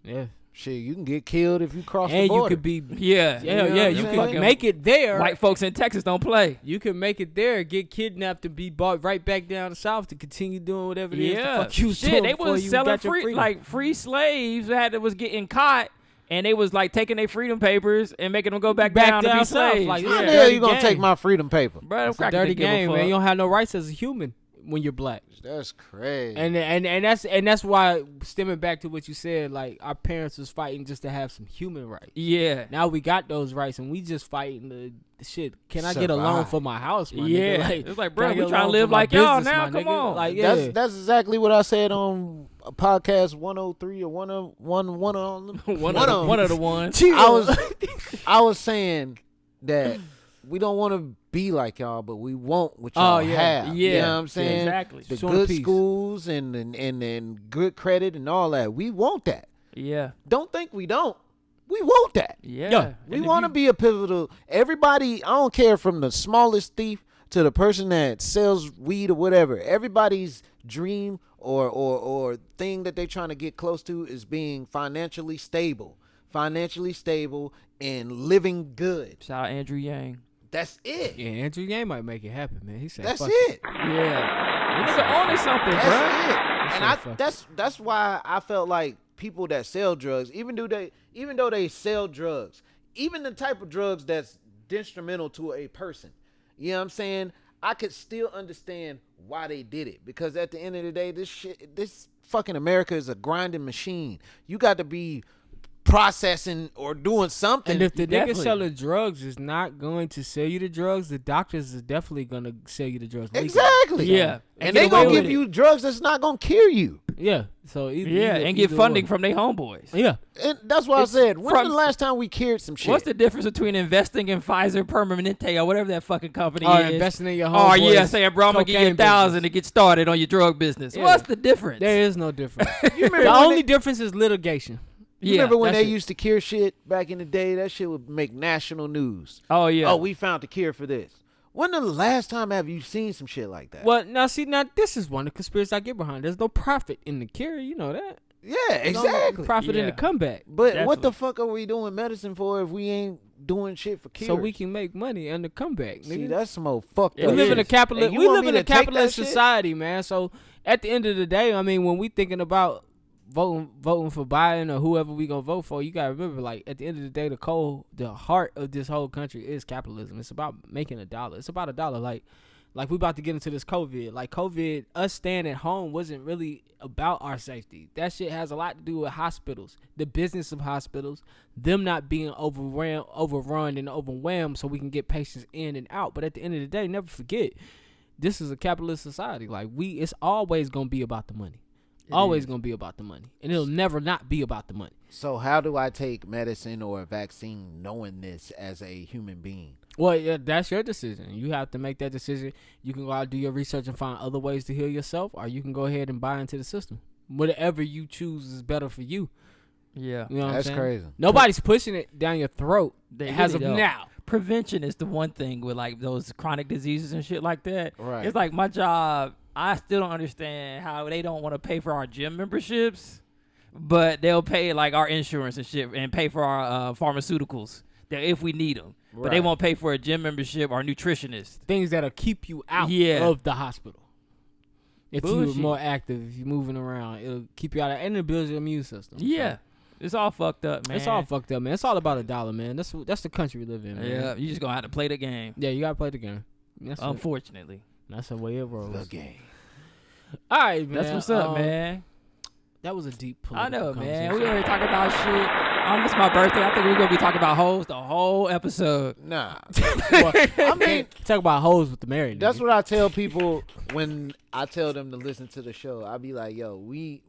Yeah. Shit, you can get killed if you cross the And border. you could be Yeah. you saying? can make it there. White folks in Texas don't play. You can make it there, get kidnapped, and be brought right back down the south to continue doing whatever it is the fuck you was Shit, doing they before was you selling got your freedom. free slaves that was getting caught, and they was like taking their freedom papers and making them go back down to be south, slaves. like, How yeah. the hell Dirty you gonna game. take my freedom paper? Bro, It's a dirty game, man. You don't have no rights as a human when you're black. That's crazy. And that's why, stemming back to what you said, like our parents was fighting just to have some human rights. Yeah. Now we got those rights, and we just fighting the shit. Can I get a loan Survive. for my house, my Yeah. nigga? Like, It's like, can bro, I we get a trying to loan live for my like y'all business, now. my Come nigga? on. Like, yeah. That's exactly what I said on a podcast 103 or one of them. one of the ones. I was saying that we don't want to be like y'all, but we want what y'all have. Yeah. You know what I'm saying? Exactly. The Showing good peace. schools and good credit and all that. We want that. Yeah. Don't think we don't. We want that. Yeah. Yeah. We want to be a pivotal. Everybody, I don't care from the smallest thief to the person that sells weed or whatever. Everybody's dream or thing that they're trying to get close to is being financially stable and living good. Shout out Andrew Yang. That's it. Yeah, Andrew Yang might make it happen, man. He said, That's fuck it. Yeah. Nigga owning something, bro. That's it. And That's so that's why I felt like people that sell drugs, even though they sell drugs, even the type of drugs that's detrimental to a person, you know what I'm saying? I could still understand why they did it, because at the end of the day, this fucking America is a grinding machine. You got to be processing or doing something. And if the nigga Definitely. selling drugs is not going to sell you the drugs, the doctors is definitely going to sell you the drugs. legally. Exactly. Yeah. And Get they away gonna with give it. you drugs that's not gonna kill you. Yeah. So And get funding from their homeboys. Yeah. And that's why I said, when's from- the last time we cured some shit? What's the difference between investing in Pfizer Permanente or whatever that fucking company Or is? investing in your Oh homeboys' yeah, saying bro, I'm gonna give you cocaine 1,000 business. to get started on your drug business. Yeah. What's the difference? There is no difference. You remember The when only they- difference is litigation. You remember when that's they it. used to cure shit back in the day? That shit would make national news. Oh yeah. Oh, we found the cure for this. When the last time have you seen some shit like that? Well, now this is one of the conspiracies I get behind. There's no profit in the cure, you know that. Yeah, There's no exactly. profit in the Yeah. comeback. But what the Definitely. fuck are we doing medicine for if we ain't doing shit for cure? So we can make money on the comeback. See, Nigga. that's some old fucked It up We live in a shit. capitalist. And you We want live me in a to take that capitalist shit? society, man. So at the end of the day, I mean, when we thinking about voting for Biden or whoever we gonna vote for, you gotta remember, like at the end of the day, the heart of this whole country is capitalism. It's about making a dollar. It's about a dollar. Like we about to get into this COVID. Like COVID, us staying at home wasn't really about our safety. That shit has a lot to do with hospitals, the business of hospitals, them not being overrun and overwhelmed, so we can get patients in and out. But at the end of the day, never forget, this is a capitalist society. Like it's always gonna be about the money. Always gonna be about the money, and it'll never not be about the money. So how do I take medicine or a vaccine knowing this as a human being? Well, yeah, that's your decision. You have to make that decision. You can go out and do your research and find other ways to heal yourself, or you can go ahead and buy into the system. Whatever you choose is better for you. Yeah. You know what That's I'm saying? crazy. Nobody's pushing it down your throat They as really of don't. now. Prevention is the one thing with like those chronic diseases and shit like that. Right. It's like my job. I still don't understand how they don't want to pay for our gym memberships, but they'll pay like our insurance and shit and pay for our pharmaceuticals if we need them. But they Right. won't pay for a gym membership or a nutritionist. Things that'll keep you out Yeah. of the hospital. If Bullshit. you're more active, if you're moving around, it'll keep you out of, and it builds your immune system. So, Yeah. It's all fucked up, man. it's all fucked up, man. It's all about a dollar, man. That's the country we live in, man. Yeah, you just gonna have to play the game. Yeah, you gotta play the game. That's Unfortunately. that's the way it rolls. The game. All right, man. That's what's up, man. That was a deep I political know, man. We conversation. already talking about shit. It's my birthday. I think we're gonna be talking about hoes the whole episode. Nah. I mean, talk about hoes with the married. That's nigga. what I tell people when I tell them to listen to the show. I be like, yo, we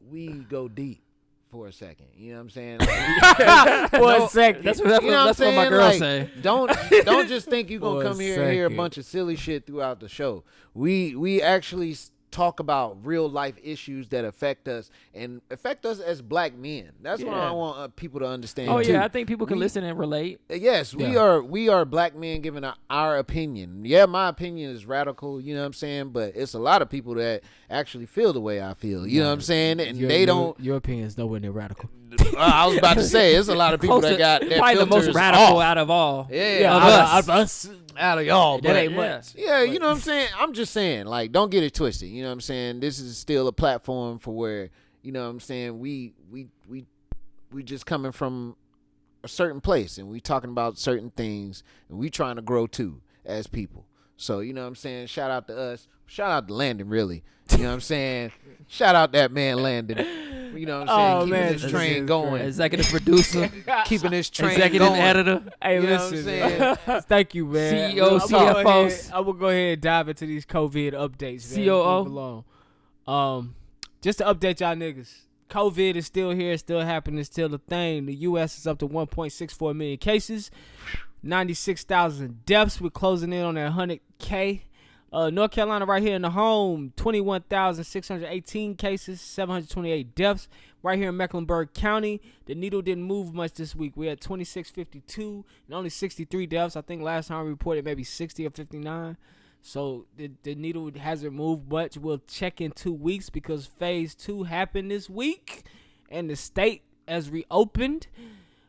go deep for a second. You know what I'm saying? Like, For a second. That's you know what my saying? girl Like, say. Don't just think you're For gonna a come here and hear a second. bunch of silly shit throughout the show. We actually talk about real life issues that affect us and affect us as black men. That's what Yeah. I want people to understand. Oh too. yeah, I think people can We- listen and relate. Yes, we are black men giving our opinion. Yeah, my opinion is radical, you know what I'm saying? But it's a lot of people that actually feel the way I feel. You know what I'm saying? And they don't. Your opinion is nowhere near radical. I was about to say, it's a lot of people that got their probably the most filters radical off. out of all. Yeah, of us. Out of y'all. That ain't much. Yeah, you know what I'm saying? I'm just saying, like, don't get it twisted. You know what I'm saying? This is still a platform for where, you know what I'm saying, we just coming from a certain place and we talking about certain things and we trying to grow too as people. So, you know what I'm saying? Shout out to us. Shout out to Landon, really. You know what I'm saying? Shout out that man, Landon. You know what I'm saying? Keeping this train going. Executive producer. Keeping this train Executive going. editor. Hey, You know listen, what I'm saying? thank you, man. CEO, CFOs. I will go ahead and dive into these COVID updates, man. COO. Move along. Just to update y'all niggas. COVID is still here, still happening, still a thing. The U.S. is up to 1.64 million cases, 96,000 deaths. We're closing in on that 100K. North Carolina right here in the home, 21,618 cases, 728 deaths. Right here in Mecklenburg County, the needle didn't move much this week. We had 2652 and only 63 deaths. I think last time we reported maybe 60 or 59. So the needle hasn't moved much. We'll check in 2 weeks because phase 2 happened this week and the state has reopened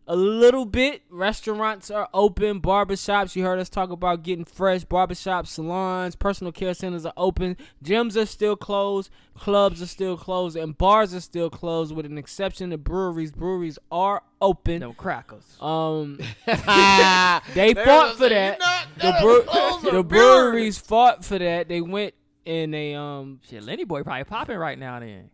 a little bit. Restaurants are open. Barbershops, you heard us talk about getting fresh. Barbershops, salons, personal care centers are open. Gyms are still closed. Clubs are still closed. And bars are still closed with an exception of breweries. Breweries are open. No crackers. They fought for that. The breweries fought for that. They went and they Shit, Lenny Boy probably popping right now then.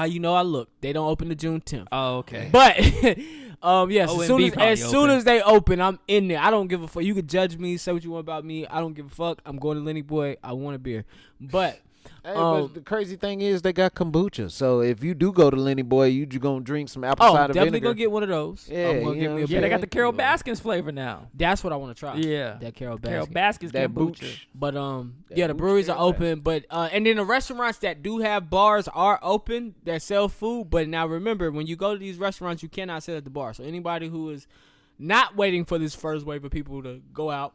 you know, I look. They don't open the June 10th. Oh, okay. But yes, OMB as soon as they open, I'm in there. I don't give a fuck. You can judge me, say what you want about me. I don't give a fuck. I'm going to Lenny Boy. I want a beer. But but the crazy thing is they got kombucha. So if you do go to Lenny Boy, you gonna drink some apple cider definitely vinegar. gonna get one of those. Yeah, I'm gonna you get know me a what Yeah, beer. they got the Carol Baskins flavor now. That's what I want to try. Yeah. That Carol Baskin. Carol Baskins That kombucha. booch. But That the booch breweries are Carol open. But and then the restaurants that do have bars are open that sell food. But now remember, when you go to these restaurants, you cannot sit at the bar. So anybody who is not waiting for this first wave of people to go out,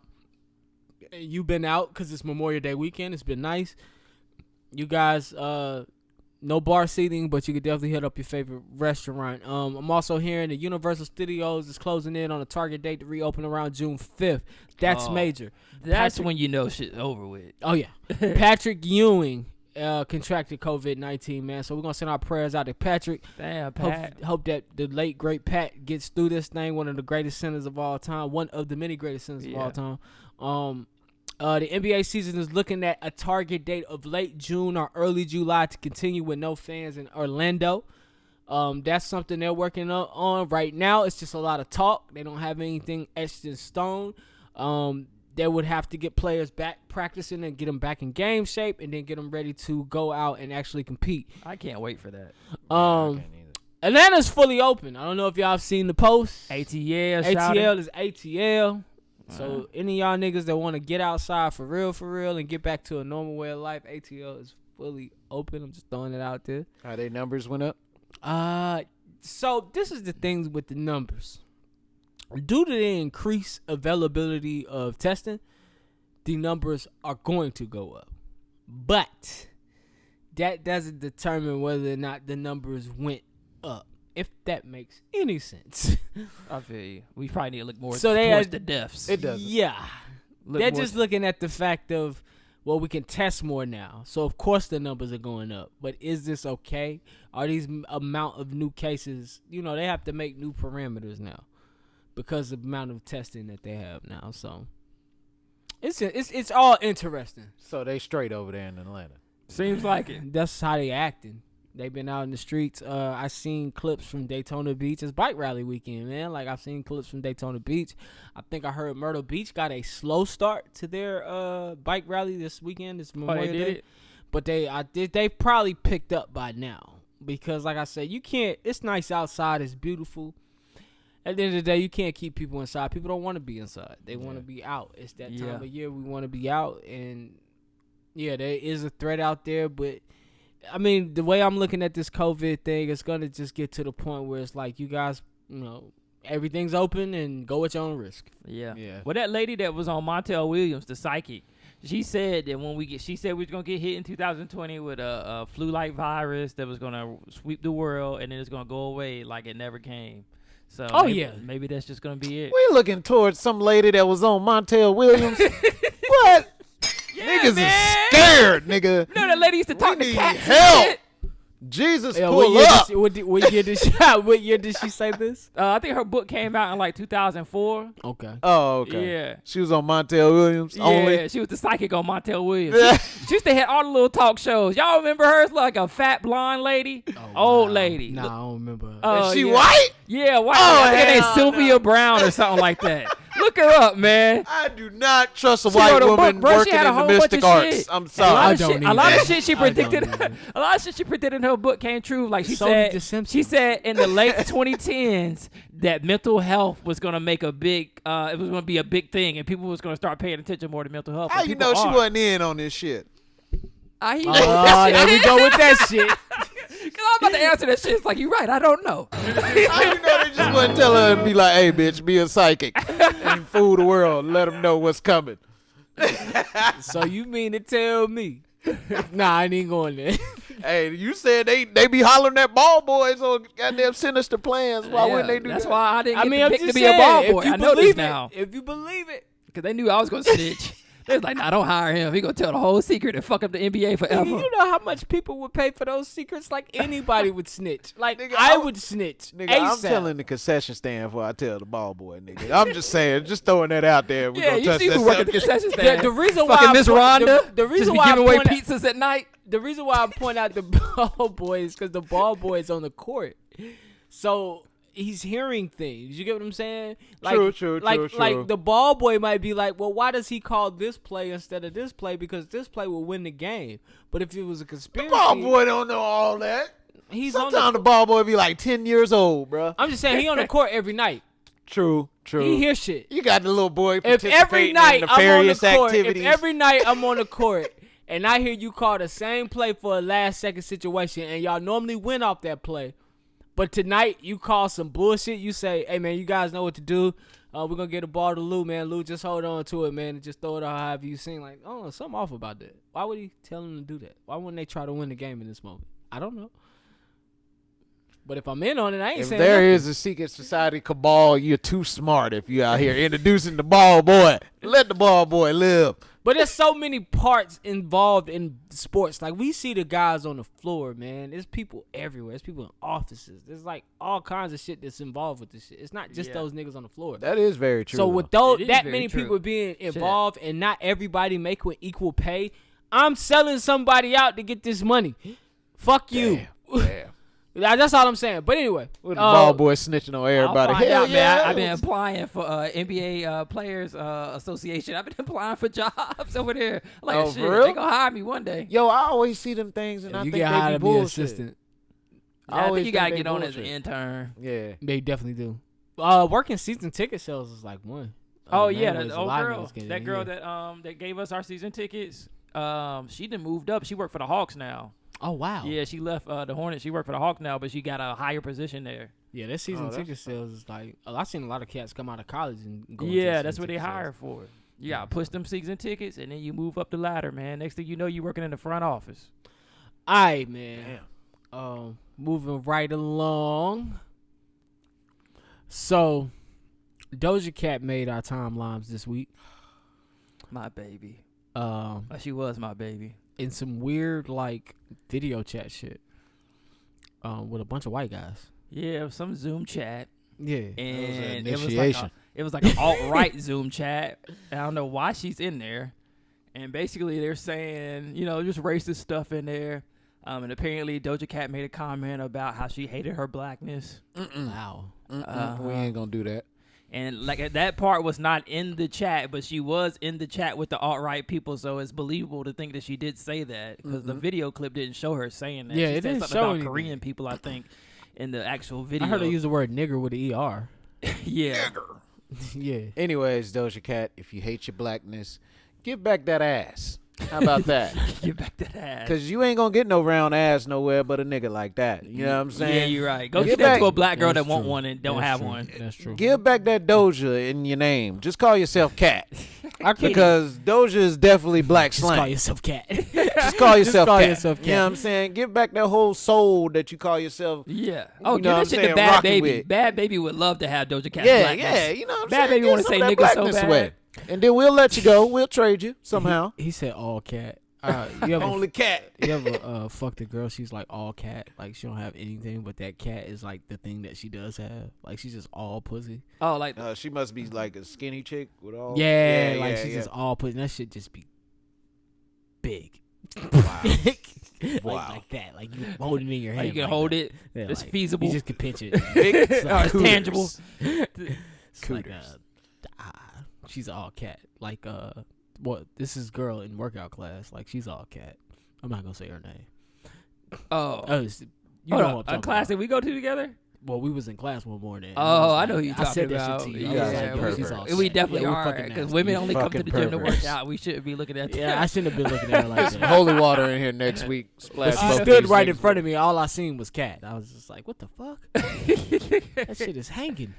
you've been out because it's Memorial Day weekend. It's been nice. You guys, no bar seating, but you could definitely hit up your favorite restaurant. I'm also hearing the Universal Studios is closing in on a target date to reopen around June 5th. That's major. That's when you know shit's over with. Oh, yeah. Patrick Ewing contracted COVID-19, man. So we're going to send our prayers out to Patrick. Damn, Pat. Hope that the late, great Pat gets through this thing. One of the greatest centers of all time. One of the many greatest centers of all time. The NBA season is looking at a target date of late June or early July to continue with no fans in Orlando. That's something they're working on right now. It's just a lot of talk. They don't have anything etched in stone. They would have to get players back practicing and get them back in game shape and then get them ready to go out and actually compete. I can't wait for that. Atlanta's fully open. I don't know if y'all have seen the post. ATL. ATL is ATL. So any of y'all niggas that want to get outside for real, and get back to a normal way of life, ATL is fully open. I'm just throwing it out there. How their numbers went up? So this is the things with the numbers. Due to the increased availability of testing, the numbers are going to go up. But that doesn't determine whether or not the numbers went up. If that makes any sense. I feel you. We probably need to look more So towards the deaths. It doesn't. Yeah. They're just looking at the fact of, well, we can test more now. So, of course, the numbers are going up. But is this okay? Are these amount of new cases, they have to make new parameters now because of the amount of testing that they have now. So, it's all interesting. So they straight over there in Atlanta. Seems like it. That's how they acting. They've been out in the streets. I seen clips from Daytona Beach. It's bike rally weekend, man. Like, I've seen clips from Daytona Beach. I think I heard Myrtle Beach got a slow start to their bike rally this weekend. This Memorial Day. But they probably picked up by now. Because, like I said, you can't. It's nice outside. It's beautiful. At the end of the day, you can't keep people inside. People don't want to be inside. They want to be out. It's that time of year we want to be out. And, yeah, there is a threat out there, but I mean, the way I'm looking at this COVID thing, it's going to just get to the point where it's like, you guys, everything's open and go at your own risk. Yeah. Well, that lady that was on Montel Williams, the psychic, She said that she said we was gonna get hit in 2020 with a flu-like virus that was gonna sweep the world, and then it's gonna go away like it never came. So maybe that's just gonna be it. We looking towards some lady that was on Montel Williams. What? Yeah, Niggas man. is scared, nigga. You know that lady used to talk to need cats. help. And shit? Jesus, Yeah, pull what up. What year did she say this? I think her book came out in like 2004. Okay. Oh, okay. Yeah. She was on Montel Williams only. Yeah, she was the psychic on Montel Williams. She used to hit all the little talk shows. Y'all remember her? It's like a fat blonde lady, old lady. Nah, I don't remember. Is she yeah. white? Yeah, white. Oh, I think her name's hell Sylvia Brown or something like that. Look her up, man. I do not trust a She white wrote a woman book, bro. She working had a in the whole bunch mystic of arts. shit. I'm A sorry. lot I of don't shit. A lot either. of shit she I don't predicted. either. A lot of shit she predicted in her book came true. Like she So did The said, Simpsons. she said in the late 2010s that mental health was gonna make a big. It was gonna be a big thing, and people was gonna start paying attention more to mental health. How and you people know she are. wasn't in on this shit? I hear Oh, there we go with that shit. Cause I'm about to answer that shit. It's like, you're right. I don't know. How you know they just wouldn't tell her and be like, hey, bitch, be a psychic and fool the world. Let them know what's coming. So you mean to tell me? Nah, I ain't going there. Hey, you said they be hollering at ball boys on goddamn sinister plans. Why wouldn't they do That's that? why I didn't get I'm picked to just be a ball saying, boy. if you I know this believe now. If you believe it. Because they knew I was going to snitch. They was like, nah, don't hire him. He going to tell the whole secret and fuck up the NBA forever. You know how much people would pay for those secrets? Like anybody would snitch. Like Nigga, I would snitch. Nigga, ASAP. I'm telling the concession stand before I tell the ball boy, nigga. I'm just saying, just throwing that out there. We Yeah, gonna you touch see that who work at the subject. concession stand. The reason why Fucking I Miss point- Rhonda. the reason just be why I giving away point out- pizzas at night. The reason why I point out the ball boy is because the ball boy is on the court. So he's hearing things. You get what I'm saying? Like, True. Like the ball boy might be like, well, why does he call this play instead of this play? Because this play will win the game. But if it was a conspiracy, Ball boy don't know all that. he's on Sometimes the the ball boy be like 10 years old, bro. I'm just saying he on the court every night. True. He hears shit. You got the little boy If participating every night in I'm on the nefarious court, activities. if every night I'm on the court and I hear you call the same play for a last second situation and y'all normally win off that play, but tonight you call some bullshit, you say, hey man, you guys know what to do. We're gonna get the ball to Lou, man. Lou, just hold on to it, man, and just throw it out however you sing. Like, oh, something off about that. Why would he tell him to do that? Why wouldn't they try to win the game in this moment? I don't know. But if I'm in on it, I ain't If saying there nothing. is a secret society cabal, you're too smart if you out here introducing the ball boy. Let the ball boy live. But there's so many parts involved in sports. Like, we see the guys on the floor, man. There's people everywhere. There's people in offices. There's, like, all kinds of shit that's involved with this shit. It's not just those niggas on the floor. That is very true. So though. with those, It is that very many true. people being involved and not everybody making equal pay, I'm selling somebody out to get this money. Fuck you. Damn. That's all I'm saying. But anyway. With the ball boy snitching on everybody. I'll find Hell out, yeah. man. I've been applying for NBA Players Association. I've been applying for jobs over there. Like, Oh, shit, for real? they gonna hire me one day. Yo, I always see them things and I You think get they hired be to be an bullshit. assistant. I always think you gotta think get they on as an bullshit. intern. Yeah. They definitely do. Working season ticket sales is like one. Oh Man, yeah, there's that a old lot of girl. niggas getting That in, girl yeah. that gave us our season tickets. She done moved up. She worked for the Hawks now. Oh, wow. Yeah, she left the Hornets. She worked for the Hawks now, but she got a higher position there. Yeah, that season that's ticket sales is like, I've seen a lot of cats come out of college and go. Yeah, into that's season what they ticket hire sales. for. You gotta push them season tickets, and then you move up the ladder, man. Next thing you know, you working in the front office. All right, man. Moving right along. So, Doja Cat made our timelines this week. My baby. She was my baby. In some weird, like, video chat shit. With a bunch of white guys. Yeah, some Zoom chat. Yeah. And initiation. it was like an alt-right Zoom chat. I don't know why she's in there. And basically they're saying, just racist stuff in there. And apparently Doja Cat made a comment about how she hated her blackness. Wow. We ain't gonna do that. And like that part was not in the chat, but she was in the chat with the alt-right people, so it's believable to think that she did say that because the video clip didn't show her saying that. Yeah, she it said didn't something show about anything. Korean people, I think, in the actual video. I heard her use the word nigger with the ER. yeah. Yeah. Anyways, Doja Cat, if you hate your blackness, give back that ass. How about that? Get back that ass. Because you ain't going to get no round ass nowhere but a nigga like that. You know what I'm saying? Yeah, you're right. Go Get get that back- to a black girl That's that want true. one and don't That's have true. one. That's true. Give back that Doja in your name. Just call yourself Cat. I can't Because Doja is definitely black just call slang. yourself cat. Just call yourself call Cat. yourself You know Cat. what I'm saying? Give back that whole soul that you call yourself. Yeah. Oh, You give know what that I'm shit to saying? Bad Rockin' Baby. with. Bad Baby would love to have Doja Cat's Yeah, blackness. yeah. You know what I'm Bad saying? Baby Give wanna some say of that nigga so blackness bad. away. And then we'll let you go. We'll trade you somehow. He said all cat. You ever Only Cat. you ever fucked a girl? She's like all cat. Like she don't have anything, but that cat is like the thing that she does have. Like she's just all pussy. Oh, like She must be like a skinny chick with all. Yeah, like she's just all pussy. That shit just be big. Wow. Like that. Like you hold it in your hand. you can like hold that. it. Yeah, It's like, feasible. You just can pinch it. Big It's Oh, it's cooters. tangible. It's like she's all cat. Like what? This is girl in workout class. Like she's all cat. I'm not gonna say her name. Oh. You Hold know on, what I'm a talking class about. that we go to together? Well, we was in class one morning. and Oh, was I know like- who you I said talking that about. shit to you. Yeah, I was like, like, yo, she's all we cat. definitely Yeah, we are fucking because nasty. women only come to the fucking gym to perverts. work out. We shouldn't be looking at them. Yeah, I shouldn't have been looking at her like Some that. holy water in here next week. Splash But she both stood these right in niggas front with of me. All I seen was cat. I was just like, what the fuck? That shit is hanging.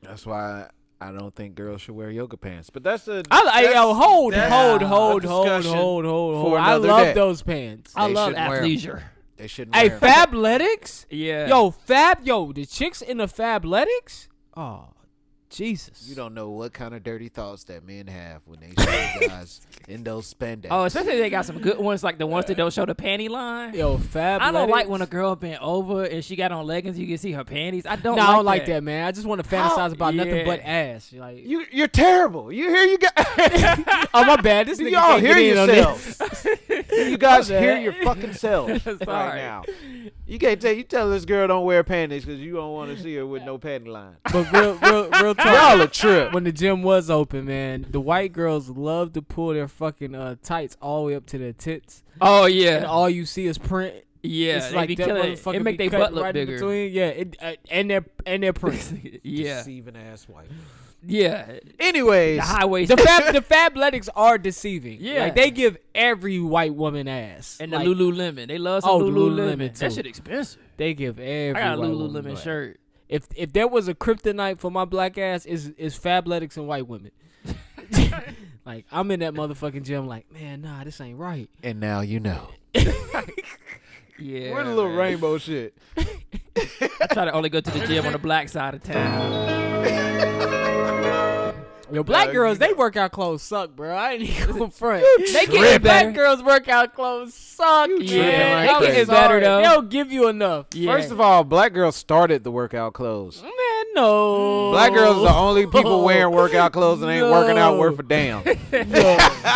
it. That's why I don't think girls should wear yoga pants. But that's a. Hold. that's I for another love day. those pants. I They love shouldn't wear 'em. athleisure. They shouldn't Hey, wear 'em. Fabletics? Yeah. Yo, the chicks in the Fabletics? Oh, Jesus. You don't know what kind of dirty thoughts that men have when they see guys in those spandex. Oh, especially they got some good ones like the ones that don't show the panty line. Yo, Fabletics. I don't like when a girl bent over and she got on leggings. You can see her panties. I don't. No, like I don't like that, man. I just want to fantasize about nothing Yeah. but ass. Like, You're terrible. You hear you got. oh my bad. This nigga Y'all can't hear get in on this. yourselves. You guys My hear bad. your fucking selves right Sorry. now. You can't tell. You tell this girl don't wear panties because you don't want to see her with no panty line. But real talk. Y'all a trip. When the gym was open, man, the white girls love to pull their fucking tights all the way up to their tits, Oh and yeah, all you see is print. yeah. It's They like be that killing it. motherfucker It make be their cut butt look right in bigger. between. Yeah, and their print. Yeah, Deceiving ass white. yeah. Anyways, The high waist the Fabletics are deceiving. Yeah. like they give every white woman ass. and the like, Lululemon. They love some Oh, the Lululemon. Lululemon, That too. shit expensive. They give every. I got a white woman Lululemon ass. shirt. If there was a kryptonite for my black ass, is Fabletics and white women. Like I'm in that motherfucking gym, like, man, nah, this ain't right. and now you know. Yeah. Where's the little man. rainbow shit? I try to only go to the gym on the black side of town. Yo, black girls, they workout clothes suck, bro. I ain't even gonna front. They tripping. get black girls workout clothes suck. tripping Yeah, like they crazy. getting Better, though. They don't give you enough. Yeah. First of all, black girls started the workout clothes. Man, no. Black girls are the only people wearing workout clothes and ain't working out worth a damn.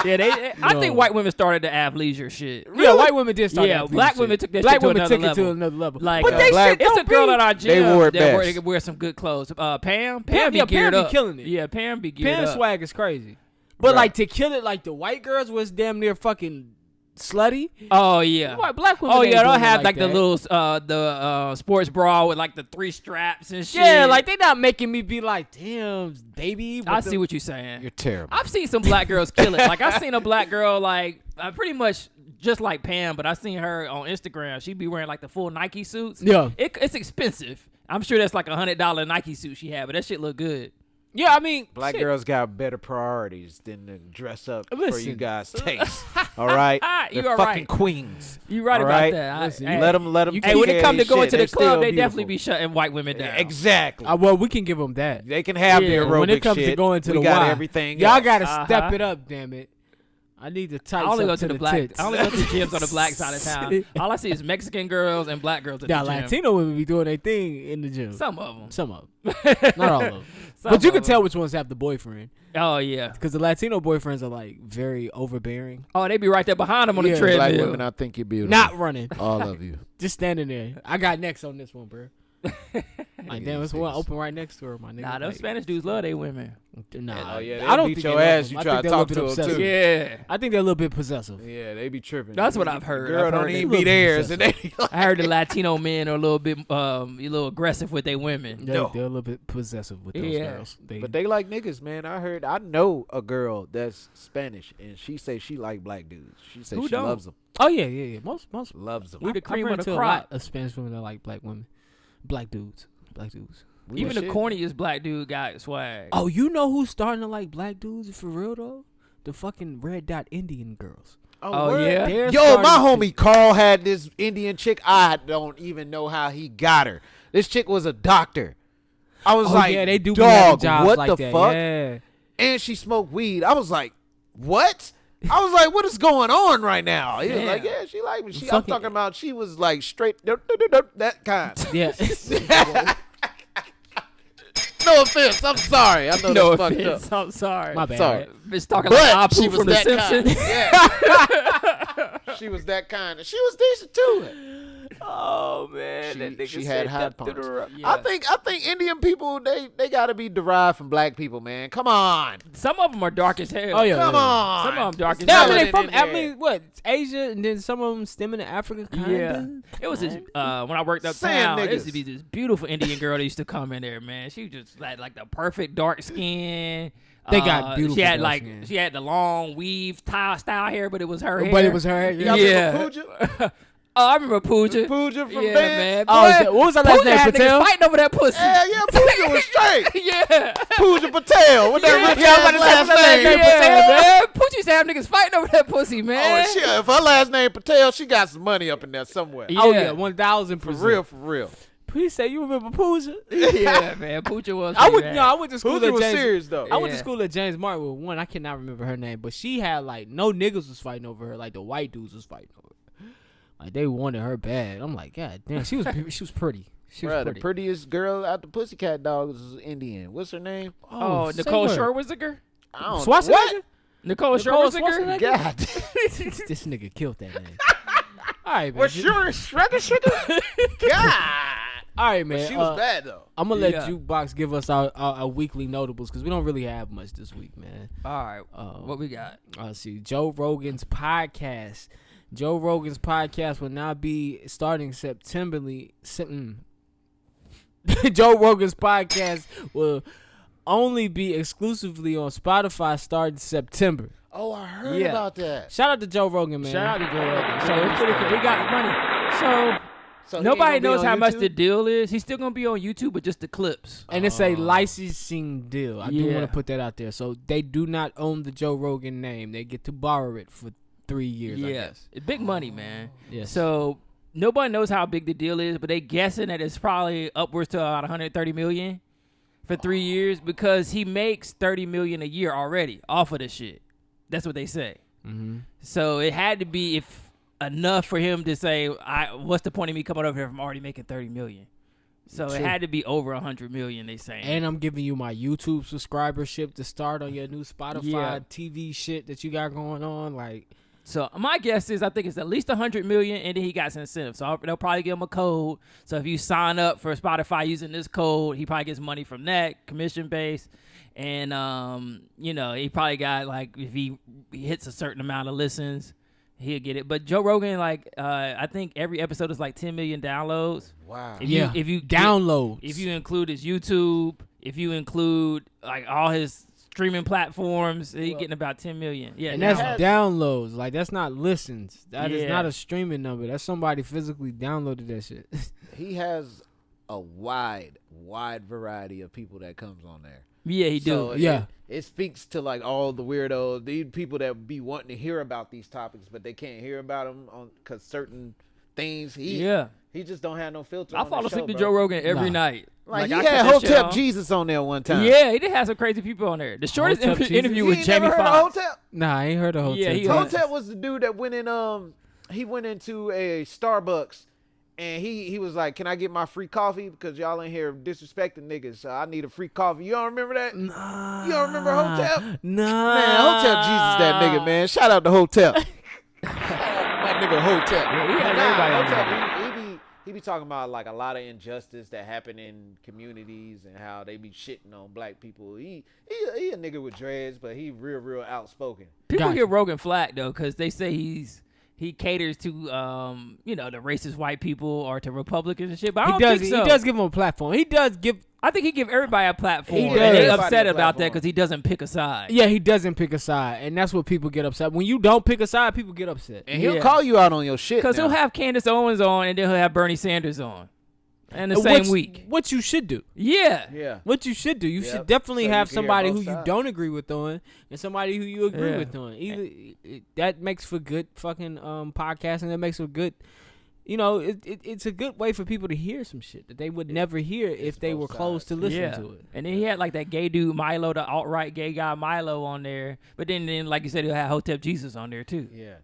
Yeah, I No. think white women started the athleisure shit. Yeah, white women did start Yeah, that black shit. women took that black shit to women another took it to level. another level. Like, but they black- shit It's don't a girl be- at our gym They wore it that best. wear some good clothes. Pam Pam- be yeah, Pam geared be up. killing it. Yeah, Pam be geared Pam up. swag is crazy. But Right. like to kill it like the white girls was damn near fucking slutty. Oh yeah. White black women. Oh ain't yeah, doing don't it have like that. the little sports bra with like the 3 straps and shit. Yeah, like they not making me be like, damn, baby. I see what you're saying. You're terrible. I've seen some black girls kill it. Like I've seen a black girl like pretty much just like Pam, but I seen her on Instagram. She be wearing like the full Nike suits. Yeah. It's expensive. I'm sure that's like $100 Nike suit she had, but that shit look good. Yeah, I mean, Black shit. girls got better priorities than to dress up for Listen. you guys' taste. All right, You they're are fucking right. queens. You right All about right? that. Listen, Hey, Let them. Hey, when it come to going to the club, they they definitely be shutting white women down. Exactly. Well, we can give them that. They can have the Yeah. aerobic When it comes shit. to going to we the got Y, everything. y'all else. gotta step it up. Damn it. I need the tights I only up go to to the the black. tits. I only go to gyms on the black side of town. All I see is Mexican girls and black girls at Now, the gym. Latino women be doing their thing in the gym. Some of them. Some of them. Not all of them. Some But you of can 'em. tell which ones have the boyfriend. Oh yeah. Because the Latino boyfriends are like very overbearing. Oh, they be right there behind them on Yeah. the Black treadmill. women, I think you're beautiful. Not running. all of you. Just standing there. I got next on this one, bro. Like, damn, it's one open right next to her, my nigga. Nah, those like, Spanish dudes love they women. Nah, Oh yeah, I don't beat think your they love ass. them. You I try think to they're a talk little to bit them obsessive. too. Yeah. I think they're a little bit possessive. Yeah, they be tripping. That's what I've heard. Girl I've don't heard even they beat look theirs, and they I heard the Latino men are a little bit a little aggressive with their women. They're a little bit possessive with those girls. But they like niggas, man. I know a girl that's Spanish, and she say she like black dudes. She say Who she don't? loves them. Oh yeah. Most Loves them. We the cream I've of the run into a crop. lot of Spanish women that like black women, black dudes. Even the corniest black dude got swag. Oh, you know who's starting to like black dudes for real though? The fucking red dot Indian girls. Oh, word? yeah? They're Yo, my starting homie Carl had this Indian chick. I don't even know how he got her. This chick was a doctor. I was like, yeah, they do be having dog, jobs what like the that. fuck? Yeah. And she smoked weed. I was like, what? I was like, what is going on right now? He was Damn. like, yeah, she like me. I'm Fucking- talking about she was like straight, that kind. Yeah. No offense. I'm sorry. I know No that's offense. fucked up. I'm sorry. My bad. Sorry. Bitch talking But like she Apu was from The that kind. Simpsons. Yeah. She was that kind. And she was decent too. Oh man, that nigga She said had high that to punch. the- I think Indian people they gotta be derived from black people, man. Come on. Some of them are dark as hell. Oh yeah. Come on. Some of them dark as Yeah, I hell. mean, Melanin they from in there. I mean, what Asia, and then some of them stemming to Africa. Kinda. Yeah, it was this, when I worked Sand uptown. There used to niggas. be this beautiful Indian girl that used to come in there. Man, she just had like the perfect dark skin. They got beautiful She had dark like skin. she had the long weave style hair, but it was her hair. But it was her hair. Y'all Yeah. remember Pooja? Oh, I remember Pooja. Pooja from Yeah, Vans? man. Oh, Boy, shit. What was her last Pooja name? had Patel? niggas fighting over that pussy. Yeah, Pooja was straight. Yeah. Pooja Patel with that rich Yeah, I'm about to say, ass what's her last name. name? Yeah, man. Pooja used to have niggas fighting over that pussy, Oh, man. and shit, if her last name Patel, she got some money up in there somewhere. Oh Yeah. yeah, 1000%. For real. Please say you remember Pooja. Yeah, man. Pooja was. I pretty bad. I went to school Pooja at was James. serious though. I went to Yeah. school at James Martin with one. I cannot remember her name, but she had like no niggas was fighting over her. Like the white dudes was fighting over her. Like they wanted her bad. I'm like, God damn, she was pretty. She was Bruh, the pretty. prettiest girl out the Pussycat Dogs is Indian. What's her name? Oh, say Nicole word. Scherzinger? I don't know. Schwarzenegger? What? Nicole Scherzinger? God. This nigga killed that name. All right, man. What's your sugar? God. All right, man. She was bad though. I'm gonna let Yeah. Jukebox give us our weekly notables because we don't really have much this week, man. All right. What we got? Let's see. Joe Rogan's podcast. Joe Rogan's podcast will now be starting Joe Rogan's podcast will only be exclusively on Spotify starting September. Oh, I heard Yeah. about that. Shout out to Joe Rogan, man. Shout out to Joe Rogan. So it's pretty cool. We got money. So So he ain't nobody gonna be knows on how much YouTube? the deal is. He's still gonna be on YouTube, but just the clips. And it's a licensing deal. I do Yeah. want to put that out there. So they do not own the Joe Rogan name. They get to borrow it for 3 years, I guess. It's big money, man. Yes. So nobody knows how big the deal is, but they guessing that it's probably upwards to about 130 million for 3 years because he makes 30 million a year already off of this shit. That's what they say. Mm-hmm. So it had to be enough for him to say, what's the point of me coming over here if I'm already making 30 million? So True. it had to be over 100 million, they saying. And I'm giving you my YouTube subscribership to start on your new Spotify Yeah. TV shit that you got going on. Like, So my guess is I think it's at least 100 million, and then he got some incentives. So they'll probably give him a code. So if you sign up for Spotify using this code, he probably gets money from that, commission based. And he probably got like if he hits a certain amount of listens, he'll get it. But Joe Rogan, I think every episode is like 10 million downloads. Wow. If yeah, you downloads. if you include his YouTube, if you include like all his streaming platforms, he's getting about 10 million. Yeah, and that's downloads. downloads. Like, that's not listens. That is Yeah. not a streaming number. That's somebody physically downloaded that shit. He has a wide variety of people that comes on there. Yeah, he do. So Yeah. it speaks to like all the weirdos, these people that be wanting to hear about these topics, but they can't hear about them because certain things. He just don't have no filter. I on fall the asleep show, to bro. Joe Rogan every Nah. night. Like he I had cut that shit Hotep on. Jesus on there one time. Yeah, he did have some crazy people on there. The shortest Hotep Jesus? interview You was ain't Jamie never heard of Foxx. Hotep? Nah, I ain't heard of Hotep. Yeah, he- Hotep was the dude that went in. He went into a Starbucks, and he was like, "Can I get my free coffee? Because y'all in here disrespecting niggas. So I need a free coffee." You don't remember that? Nah. You don't remember Hotep? Nah. Man, Hotep Jesus, that nigga, man. Shout out to Hotep. My nigga Hotep. Yeah, he had everybody on Hotep, he be he be talking about like a lot of injustice that happen in communities and how they be shitting on black people. He a nigga with dreads, but he real outspoken. People get Rogan flack though, because they say he caters to the racist white people or to Republicans and shit. But I don't think so. He does give them a platform. I think he give everybody a platform. He and does. they upset about that because he doesn't pick a side. Yeah, he doesn't pick a side, and that's what people get upset. When you don't pick a side, people get upset. And he'll call you out on your shit. Because he'll have Candace Owens on, and then he'll have Bernie Sanders on. And the same week. What you should do. Yeah. What you should do. You should definitely have somebody who you sides. don't agree with on and somebody who you agree with on. That makes for good fucking podcasting. That makes for good, it's a good way for people to hear some shit that they would never hear if they were closed to listen to it. And then he had like that gay dude Milo, the alt-right gay guy Milo on there. But then like you said, he'll have Hotep Jesus on there too. Yeah.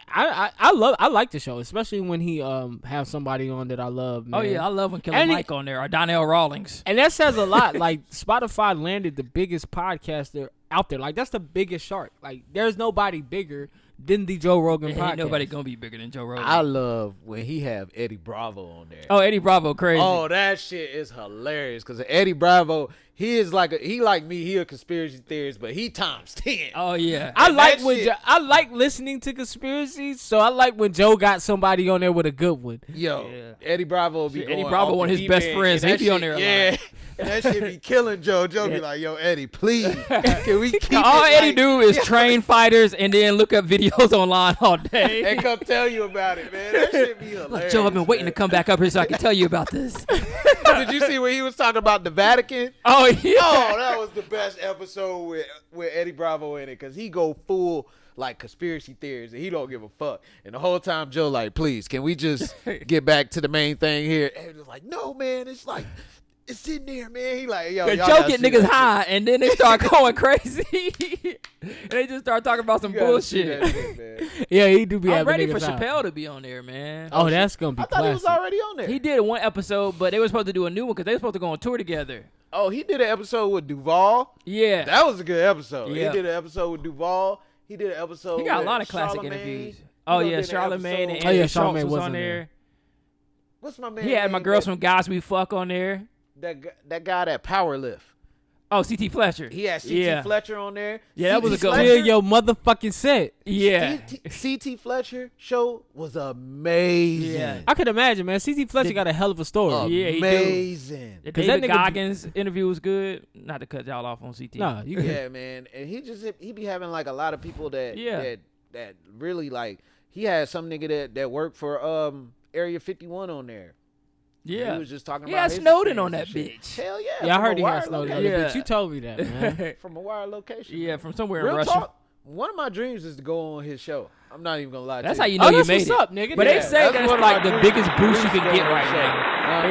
I like the show, especially when he have somebody on that I love, man. Oh yeah, I love when Killer Mike on there or Donnell Rawlings. And that says a lot. Like Spotify landed the biggest podcaster out there. Like that's the biggest shark. Like there's nobody bigger than the Joe Rogan podcast. Ain't nobody gonna be bigger than Joe Rogan. I love when he have Eddie Bravo on there. Oh, Eddie Bravo crazy. Oh, that shit is hilarious because Eddie Bravo, he is like he like me. He a conspiracy theorist, but he times 10. Oh yeah. I like listening to conspiracies, so I like when Joe got somebody on there with a good one. Yo, Eddie Bravo will be Eddie going Bravo off one of his the best deep end, friends. and He be on there a lot. Yeah, and that shit be killing Joe. Joe be like, yo, Eddie, please, can we keep All it Eddie like, do is train fighters and then look up videos online all day. and come tell you about it, man. That shit be hilarious. Like, Joe, I've been waiting to come back up here so I can tell you about this. Did you see when he was talking about the Vatican? Oh yeah. Oh, that was the best episode with Eddie Bravo in it because he go full like conspiracy theories and he don't give a fuck. And the whole time Joe like, please, can we just get back to the main thing here? And he was like, no, man, it's like it's in there, man. He like, yo, y'all Joe get see niggas that high shit. and then they start going crazy. And they just start talking about some You gotta see bullshit. that shit, man. Yeah, he do be I'm having ready for niggas out. Chappelle to be on there, man. Oh, that's gonna be I thought he was classic. already on there. He did one episode, but they were supposed to do a new one because they were supposed to go on tour together. Oh, he did an episode with Duval. Yeah. That was a good episode. Yeah. He did an episode with Duval. He did an episode. He got a with lot of classic Charlamagne. interviews. He Oh done yeah, did an Charlamagne episode- and Oh, Andrew yeah, Schultz Charlamagne was was on in there. there. What's my man? He had my name girls that- from Guys We Fuck on there. that guy that power lift. Oh, CT Fletcher. He had CT Fletcher on there. Yeah, that was a good one. Still your motherfucking set. Yeah. CT Fletcher show was amazing. Yeah. I could imagine, man. CT Fletcher got a hell of a story. Yeah, he do. Amazing. The 'Cause David that nigga- Goggins interview was good. Not to cut y'all off on CT. Nah, you can. Yeah, man. And he be having like a lot of people that Yeah. that really like he had some nigga that worked for Area 51 on there. Yeah. He was just talking He about had his Snowden on experience that and bitch. shit. Hell yeah. Yeah, I from heard a he wire had Snowden, location. Yeah. but you told me that, man. From a wire location. Yeah, from somewhere Real in Russia. talk. One of my dreams is to go on his show. I'm not even gonna lie to That's you. how you know you that's made what's it. up, nigga. But Yeah, they say that's one of like my the dreams. biggest boost you can Dreams get going right on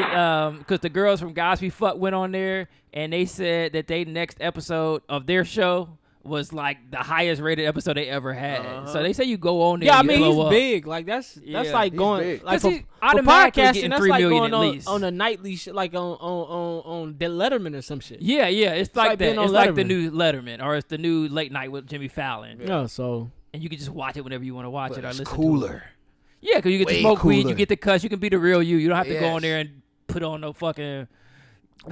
the now. Because the girls from Guys We Fuck went on there and they said that they next episode of their show was like the highest rated episode they ever had. So they say you go on there. Yeah, I and you mean blow he's up. big. Like that's Yeah, like he's going big. like 'Cause for, he's for automatically podcasting. getting That's 3 like million going at on least. on a nightly shit, like on the Letterman or some shit. Yeah, it's like like that. being on It's like the Letterman. new Letterman or it's the new Late Night with Jimmy Fallon. Yeah, so And you can just watch it whenever you want to watch But it or it's listen to cooler. it. Yeah, because you get to Way smoke weed, cooler. you get to cuss, you can be the real you. You don't have to go on Yes. there and put on no fucking.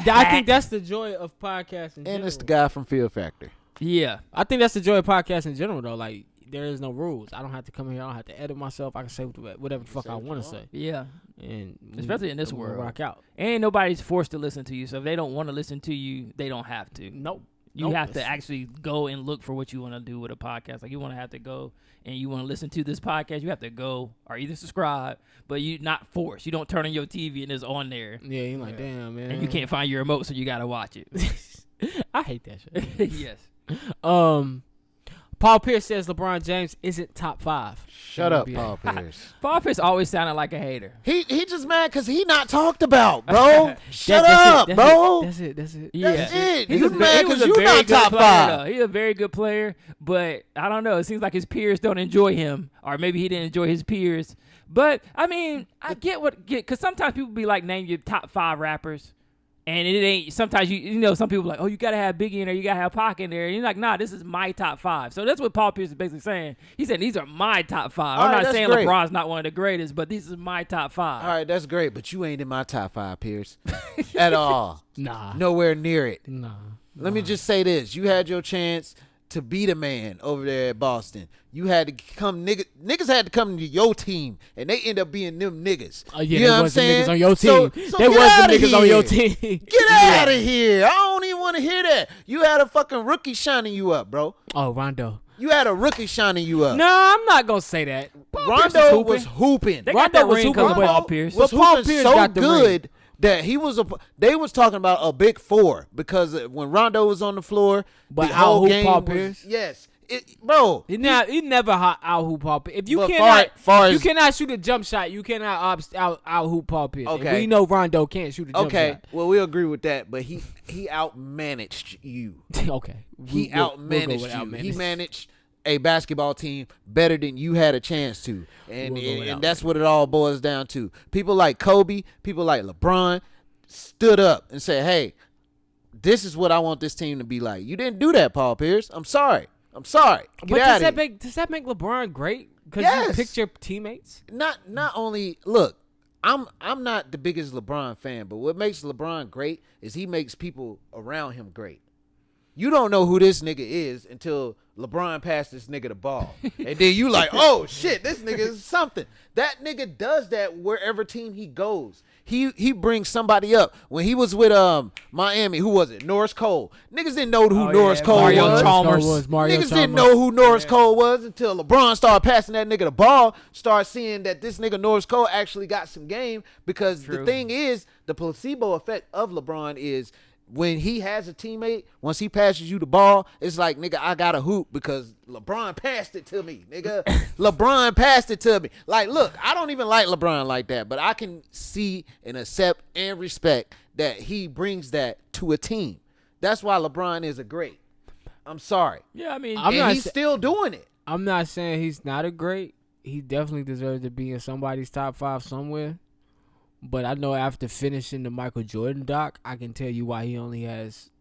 I think that's the joy of podcasting. And it's the guy from Fear Factor. Yeah. I think that's the joy of podcasting in general, though. Like there is no rules. I don't have to come here. I don't have to edit myself. I can say whatever the fuck I want to say, Yeah. and Especially in this we'll world. rock out. And nobody's forced to listen to you. So if they don't want to listen to you, they don't have to. Nope. You Nope. have to actually go and look for what you want to do with a podcast. Like you want to have to go and you want to listen to this podcast, you have to go or either subscribe, but you not forced. You don't turn on your TV and it's on there. Yeah, you're like, damn, man. And you can't find your remote, so you got to watch it. I hate that shit. Yes. Paul Pierce says LeBron James isn't top 5. Shut up, Paul Pierce. Paul Pierce always sounded like a hater. He just mad because he not talked about, bro. Shut That's up, it, bro. That's it. That's it. Yeah. That's it. He You was mad he was because a you very not good top player, 5. though. He's a very good player, but I don't know. It seems like his peers don't enjoy him, or maybe he didn't enjoy his peers. But I mean, I get because sometimes people be like, name your top 5 rappers, And it ain't. Sometimes you know some people are like, oh, you gotta have Biggie in there, you gotta have Pac in there. And you're like, nah, this is my top 5. So that's what Paul Pierce is basically saying. He said these are my top 5. I'm not saying great. LeBron's not one of the greatest, but these is my top 5. All right, that's great, but you ain't in my top 5, Pierce, at all. Nah, nowhere near it. Nah. Let me just say this: you had your chance to be the man over there at Boston. You had to come, niggas had to come to your team, and they end up being them niggas. Oh yeah, you know what I'm saying? Niggas on your team. So there was the niggas on your team. Get out of here! I don't even want to hear that. You had a fucking rookie shining you up, bro. Oh, Rondo. You had a rookie shining you up. No, I'm not gonna say that. Rondo was hooping. They got that ring because of Paul Pierce. Was Paul hooping Pierce so got the good ring. that he was they was talking about a big 4 because when Rondo was on the floor, but the whole out-hoop game Paul was, Pierce? Yes. Bro, He never out hoop Paul Pierce. If you but you cannot shoot a jump shot, you cannot out hoop Paul Pierce. Okay. And we know Rondo can't shoot a jump shot. Okay, well we agree with that, but he outmanaged you. Okay, He outmanaged you. He managed a basketball team better than you had a chance to, and that's what it all boils down to. People like Kobe, people like LeBron, stood up and said, "Hey, this is what I want this team to be like." You didn't do that, Paul Pierce. I'm sorry. Get But out does of here. does that make LeBron great? Because Yes. you picked your teammates. Not only look, I'm not the biggest LeBron fan, but what makes LeBron great is he makes people around him great. You don't know who this nigga is until LeBron passed this nigga the ball. And then you like, oh shit, this nigga is something. That nigga does that wherever team he goes. He brings somebody up. When he was with Miami, who was it? Norris Cole. Niggas didn't know who Norris Cole Mario was. Chalmers. Niggas didn't know who Norris Cole was until LeBron started passing that nigga the ball, started seeing that this nigga Norris Cole actually got some game, because the thing is, the placebo effect of LeBron is when he has a teammate, once he passes you the ball, it's like, nigga, I got to hoop because LeBron passed it to me, nigga. LeBron passed it to me. Like, look, I don't even like LeBron like that, but I can see and accept and respect that he brings that to a team. That's why LeBron is a great. I'm sorry. Yeah, I mean, he's still doing it. I'm not saying he's not a great. He definitely deserves to be in somebody's top 5 somewhere. But I know after finishing the Michael Jordan doc, I can tell you why he only has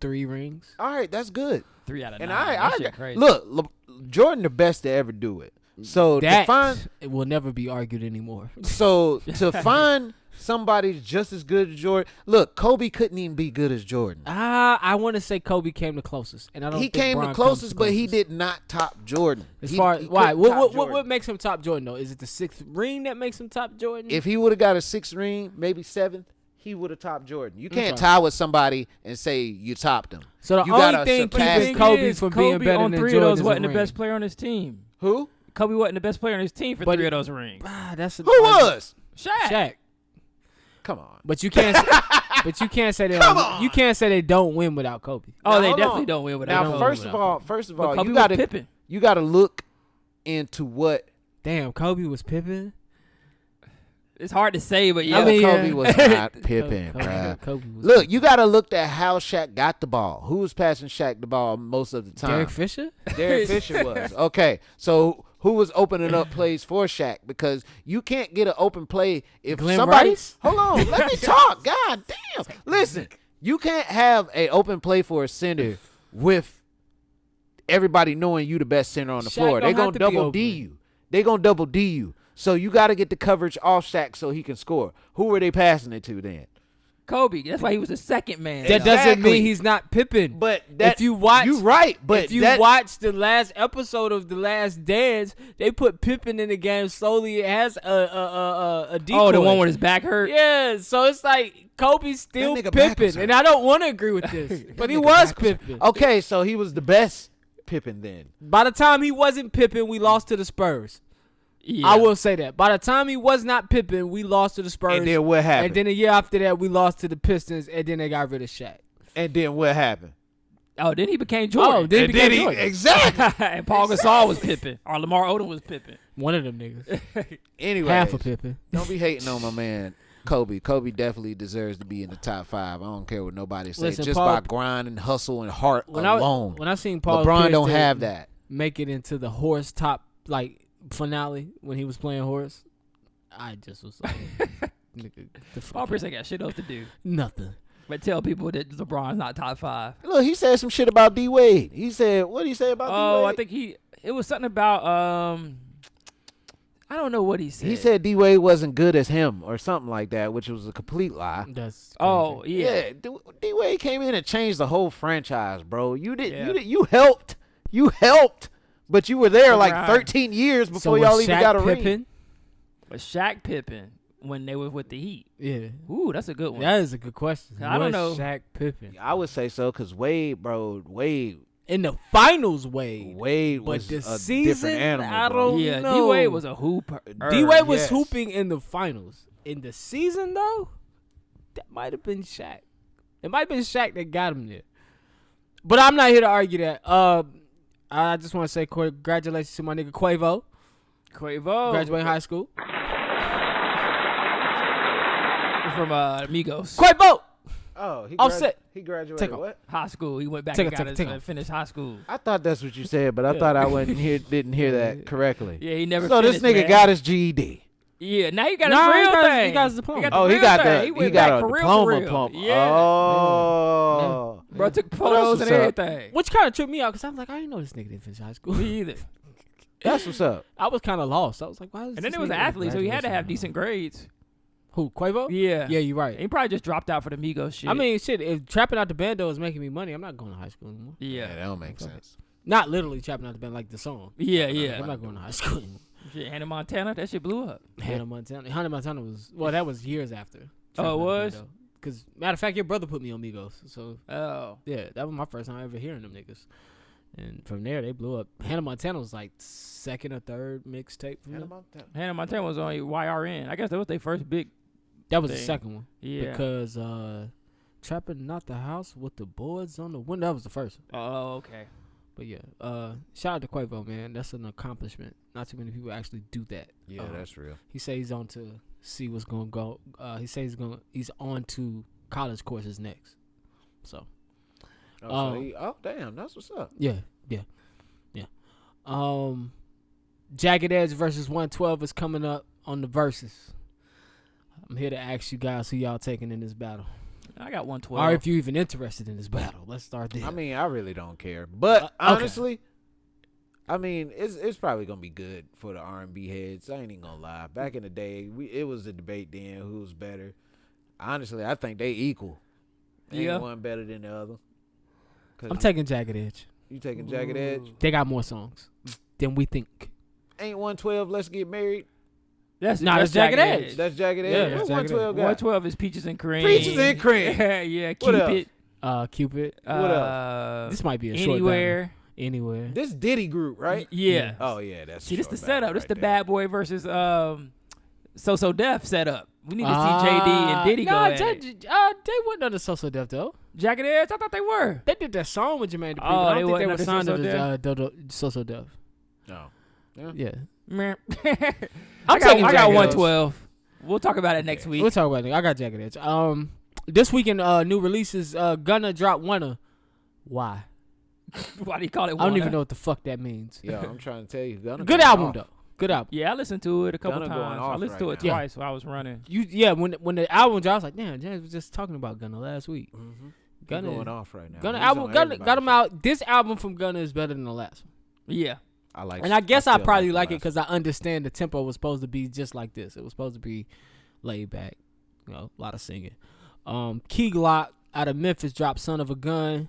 3 rings. All right, that's good. 3 out of 9. And That shit crazy. look, Jordan the best to ever do it. So it will never be argued anymore. So to find somebody just as good as Jordan, look, Kobe couldn't even be good as Jordan. I want to say Kobe came the closest, and I don't. He think came Bron the closest, comes but he did not top Jordan. As far as why, couldn't top what Jordan. makes him top Jordan though? Is it the 6th ring that makes him top Jordan? If he would have got a 6th ring, maybe 7th, he would have topped Jordan. You can't Okay. tie with somebody and say you topped him. So the you only gotta thing surpass keeping him. Kobe from being better on than 3 Jordan of those is wasn't a the ring. best player on his team. Who? Kobe wasn't the best player on his team for 3 of those rings. That's Who was? Shaq. Come on. But you can't. But you can't say they. You can't say they don't win without Kobe. Oh, Now, they hold definitely on. don't win without Now, Kobe. first of all, But Kobe you was Pippen. you got to look into what. Damn, Kobe was Pippen. It's hard to say, but yeah. I mean, Kobe yeah. was not Pippen, bruh. Kobe was Look, you got to look at how Shaq got the ball. Who was passing Shaq the ball most of the time? Derek Fisher. Derek Fisher was. Okay, so who was opening up plays for Shaq? Because you can't get an open play if Glenn somebody. Rice? Hold on, let me talk. God damn. Listen, you can't have an open play for a center with everybody knowing you the best center on the Shaq floor. They're don't gonna have to be double D open. you. They're gonna double D you. So you got to get the coverage off Shaq so he can score. Who were they passing it to then? Kobe. That's why he was the second man. That doesn't Exactly. mean he's not Pippen. But that, if you watch, you right. But if you that, watch the last episode of The Last Dance, they put Pippen in the game slowly. It has a decoy. Oh, the one with his back hurt? Yeah, so it's like Kobe's still That nigga back was Pippen, hurt. and I don't want to agree with this, but he nigga was back was hurt. Pippen. Okay, so he was the best Pippen then. By the time he wasn't Pippen, we lost to the Spurs. Yeah. I will say that. By the time he was not Pippen, we lost to the Spurs. And then what happened? And then a year after that, we lost to the Pistons, and then they got rid of Shaq. And then what happened? Oh, then he became Jordan. Oh, then he became Jordan. Exactly. And Paul Gasol was Pippen. Or Lamar Odom was Pippen. One of them niggas. Anyway, Half a Pippen. Don't be hating on my man Kobe. Kobe definitely deserves to be in the top 5. I don't care what nobody says. Listen, Just Paul- by grind and hustle and heart When alone. I seen Paul LeBron Pierce don't to have that. make it into the horse top finale when he was playing horse, I just was like, nigga, the Paul fuck, Pierce ain't got shit else to do. nothing. But tell people that LeBron's not top 5. Look, he said some shit about D Wade. He said, what did he say about D Wade? Oh, I think it was something about I don't know what he said. He said D Wade wasn't good as him or something like that, which was a complete lie. That's crazy. Oh yeah. D Wade came in and changed the whole franchise, bro. You helped, but you were there like 13 years before y'all even got a ring. But Shaq Pippen when they were with the Heat. Yeah. Ooh, that's a good one. That is a good question. I don't know. Shaq Pippen. I would say so because Wade in the finals, Wade was the a season, different animal. I bro. don't know. D-Wade was a hooper. D-Wade was hooping in the finals. In the season, though, that might have been Shaq. It might have been Shaq that got him there. But I'm not here to argue that. I just want to say congratulations to my nigga Quavo. Graduating high school. From Migos. Quavo! Oh, he graduated what? High school. He went back and finished high school. I thought that's what you said, but I thought I didn't hear that correctly. Yeah, he never So finished, this nigga got his GED. Yeah, now he got his real thing. He got his diploma. He got a diploma. diploma. Yeah. Oh. Yeah. Bro took photos and everything. Which kind of tripped me out because I was like, I didn't know this nigga didn't finish high school. Me either. That's what's up. I was kind of lost. I was like, why is And then it was an athlete, so he had to have decent grades. Who, Quavo? Yeah. Yeah, you're right. He probably just dropped out for the Migos shit. I mean, shit, if trapping out the bando is making me money, I'm not going to high school anymore. Yeah. That don't make sense. Not literally trapping out the band like the song. Yeah. I'm not going to high school anymore. Shit, Hannah Montana, that shit blew up. Hannah Montana was, that was years after. Oh, it was? Because, matter of fact, your brother put me on Migos. So, oh. Yeah, that was my first time ever hearing them niggas. And from there, they blew up. Hannah Montana was like second or third mixtape. Hannah Montana was on YRN. I guess that was their first big. That was thing. the second one. Yeah. Because Trapping Not the House with the Boards on the Window, that was the first one. Oh, okay. But yeah, shout out to Quavo, man. That's an accomplishment. Not too many people actually do that. Yeah, that's real. He says he's on to see what's going to go. He says he's on to college courses next. So. Damn, that's what's up. Yeah. Jagged Edge versus 112 is coming up on the Versus. I'm here to ask you guys who y'all taking in this battle. I got 112. Or if you're even interested in this battle. Let's start there. I mean, I really don't care. But honestly, I mean, it's probably going to be good for the R&B heads. I ain't even going to lie. Back in the day, it was a debate then who was better. Honestly, I think they equal. Ain't one better than the other. I'm taking Jagged Edge. You taking Jagged Edge? They got more songs than we think. Ain't 112 Let's Get Married? That's Jagged Edge. That's Jagged Edge. Yeah, What 112 got? 112 is Peaches and Cream. Peaches and Cream. Yeah, What Cupid. else? What else? This might be a short Anywhere. Anywhere. This Diddy group, right? Yeah. Oh yeah, that's. See, this the setup. This the Bad Boy versus So Def setup. We need to see JD and Diddy go at it. They wasn't under So Def though. Jagged Edge, I thought they were. They did that song with Jermaine Dupri. Oh, I they don't think they were wasn't signed under under So Def. No. Yeah. I got 112. We'll talk about it next week. We'll talk about it. I got Jagged Edge. This weekend, new releases. Gunna dropped Wanna. Why? Why do you call it Wanna? I don't even know what the fuck that means. Yo, I'm trying to tell you, Gunna good album though. Good album. Yeah, I listened to it a couple Gunna going times. off I listened right to it now. twice while I was running. When the album dropped, I was like, damn, James was just talking about Gunna last week. Mm-hmm. Gunna going off right now. Gunna He's album, on Gunna got him everybody's out. This album from Gunna is better than the last one. Yeah. I like. And I guess I still probably the like it last because I understand the tempo was supposed to be just like this. It was supposed to be laid back, a lot of singing. Key Glock out of Memphis dropped "Son of a Gun."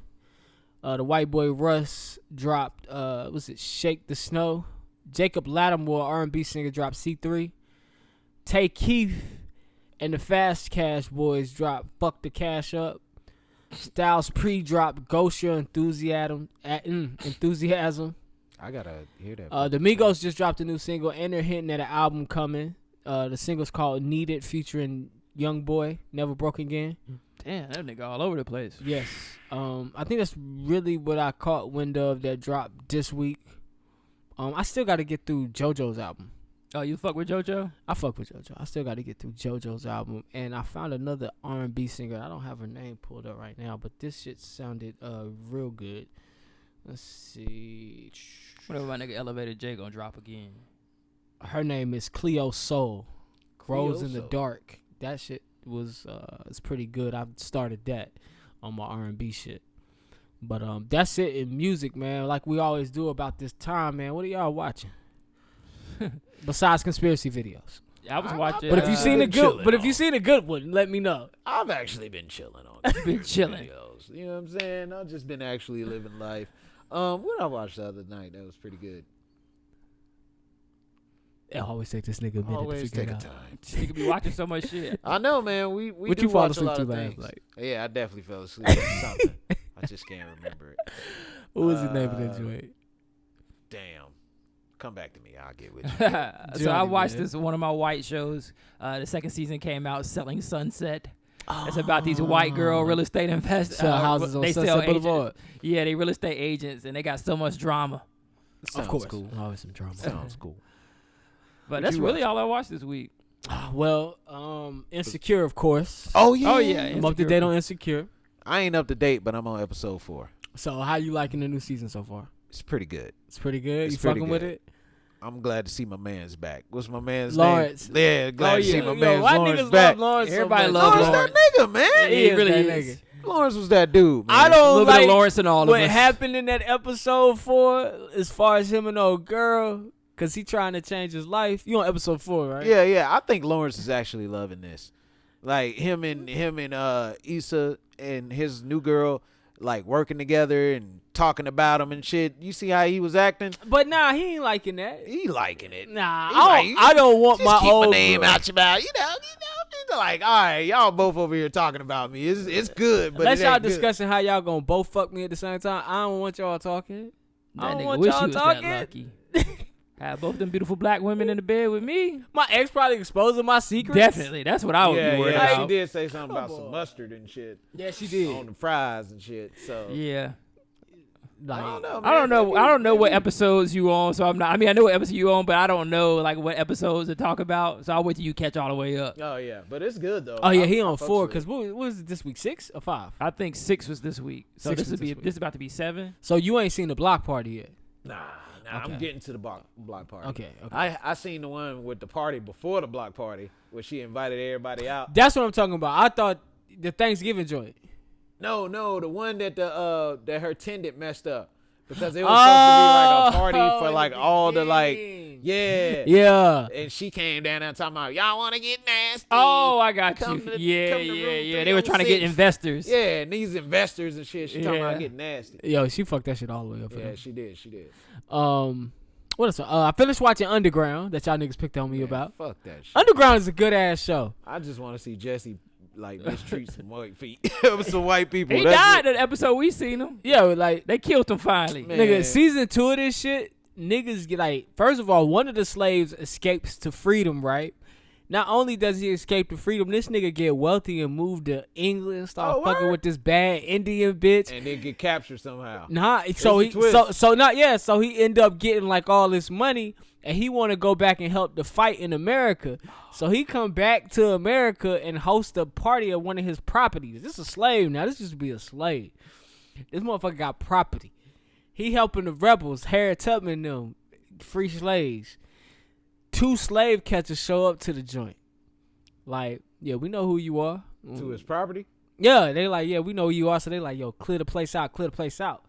The white boy Russ dropped "Shake the Snow." Jacob Lattimore, R&B singer, dropped "C3." Tay Keith and the Fast Cash Boys dropped "Fuck the Cash Up." Styles P dropped "Ghost Your Enthusiasm." I gotta hear that. The Migos just dropped a new single, and they're hinting at an album coming. The single's called "Needed," featuring Young Boy, Never Broke Again. Damn, that nigga all over the place. Yes. I think that's really what I caught wind of that dropped this week. I still got to get through JoJo's album. Oh, you fuck with JoJo? I fuck with JoJo. I still got to get through JoJo's album. And I found another R&B singer. I don't have her name pulled up right now, but this shit sounded real good. Let's see. Whatever my nigga Elevated J gonna drop again. Her name is Cleo Soul. Grows in the Soul. Dark. That shit. was it's pretty good. I've started that on my R&B shit. But that's it in music, man. Like we always do about this time, man. What are y'all watching? Besides conspiracy videos. I was watching. But if you seen a good one, let me know. I've actually been chilling on been chilling. videos. You know what I'm saying? I've just been actually living life. What I watched the other night that was pretty good. It always take this nigga a minute Always to figure take it a out. time. You could be watching so much shit. I know, man. We What do you fall watch a asleep lot to of last things. night? Yeah, I definitely fell asleep to something. I just can't remember it. What was the name of that joint? Damn. Come back to me. I'll get with you. So I watched man. this one of my white shows. The second season came out, Selling Sunset. It's about these white girl real estate investors. Sell houses on Sunset Boulevard. Yeah, they real estate agents, and they got so much drama. Of course. Cool. Always some drama. Sounds cool. But that's really all I watched this week. Well, Insecure, of course. Oh, yeah. Oh, yeah. I'm up to date on Insecure. I ain't up to date, but I'm on episode 4. So how you liking the new season so far? It's pretty good. It's pretty good. It's You pretty fucking with good. it? I'm glad to see my man's back. What's my man's Lawrence. name? Yeah, glad to see my man's why Lawrence niggas back. love Lawrence? Everybody so much? loves Lawrence that nigga, man. He really that is. nigga. Lawrence was that dude, man. I A don't little bit like of Lawrence and all of what us. happened in that episode 4 as far as him and old girl, because he trying to change his life. You on episode 4, right? Yeah. I think Lawrence is actually loving this. Like him and Issa and his new girl, like working together and talking about him and shit. You see how he was acting? But nah, he ain't liking that. He liking it. Nah, He I don't want just my keep old my name girl. out your mouth. You know. He's like, all right, y'all both over here talking about me. It's good, but Unless it y'all ain't good. discussing how y'all gonna both fuck me at the same time, I don't want y'all talking. I That don't nigga want wish he y'all was talking. that lucky. Have both them beautiful black women in the bed with me. My ex probably exposing my secrets. Definitely. That's what I would be worried She about. did say something about Come some on. mustard and shit Yeah, she did. on the fries and shit. So Yeah. Like, I don't know. I don't know. man. I don't know what episodes you on, so I'm not. I mean, I know what episode you on, but I don't know like what episodes to talk about. So I'll wait till you catch all the way up. Oh yeah, but it's good though. oh yeah, he I on fucks 4 with because it. what was it this week? 6 or 5? I think 6 was this week. So 6 this was would be this week. this is about to be 7. So you ain't seen the block party yet? Nah, Okay. I'm getting to the block party. Okay. I seen the one with the party before the block party where she invited everybody out. That's what I'm talking about. I thought the Thanksgiving joint. No, the one that that her attendant messed up because it was supposed to be like a party for like all the like Yeah. And she came down there talking about y'all want to get nasty. Oh, I got Come you. to- Yeah. come to room They were trying to get 306. investors. Yeah, and these investors and shit. She talking Yeah. about getting nasty. Yo, she fucked that shit all the way up. For Yeah, them. she did. What else? I finished watching Underground that y'all niggas picked on me Man, about. Fuck that shit. Underground is a good ass show. I just want to see Jesse like mistreat some white some white people. He That's died it. in the episode we seen him. Yeah, like They killed him finally. Man. nigga, season 2 of this shit, niggas get like, first of all, one of the slaves escapes to freedom, right? Not only does he escape to freedom, this nigga get wealthy and move to England, start Oh, fucking word? with this bad Indian bitch. And then get captured somehow. Nah, so the he twist. so he end up getting like all this money, and he want to go back and help the fight in America. So he come back to America and host a party at one of his properties. This is a slave now. This used to be a slave. This motherfucker got property. He helping the rebels, Harriet Tubman and them, free slaves. 2 slave catchers show up to the joint. Like, yeah, we know who you are. To his property. Yeah, they like, yeah, we know who you are. So they like, yo, clear the place out.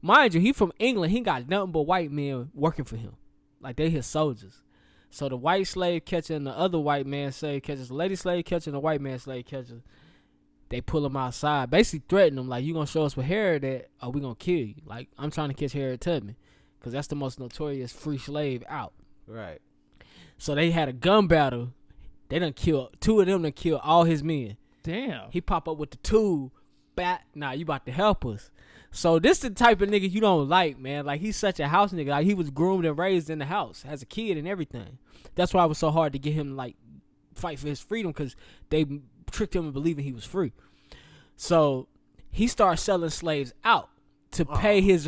Mind you, he from England. He got nothing but white men working for him. Like, they his soldiers. So the white slave catcher and the other white man slave catchers, the lady slave catcher and the white man slave catcher, they pull him outside, basically threaten him, like, you gonna show us what Harriet at, or we gonna kill you. Like, I'm trying to catch Harriet Tubman, because that's the most notorious free slave out. Right. So they had a gun battle. They done killed 2 of them. Done killed all his men. Damn. He pop up with the 2. Nah, you about to help us. So this the type of nigga you don't like, man. Like, he's such a house nigga. Like, he was groomed and raised in the house as a kid and everything. That's why it was so hard to get him to, like, fight for his freedom, because they tricked him into believing he was free. So he started selling slaves out to pay his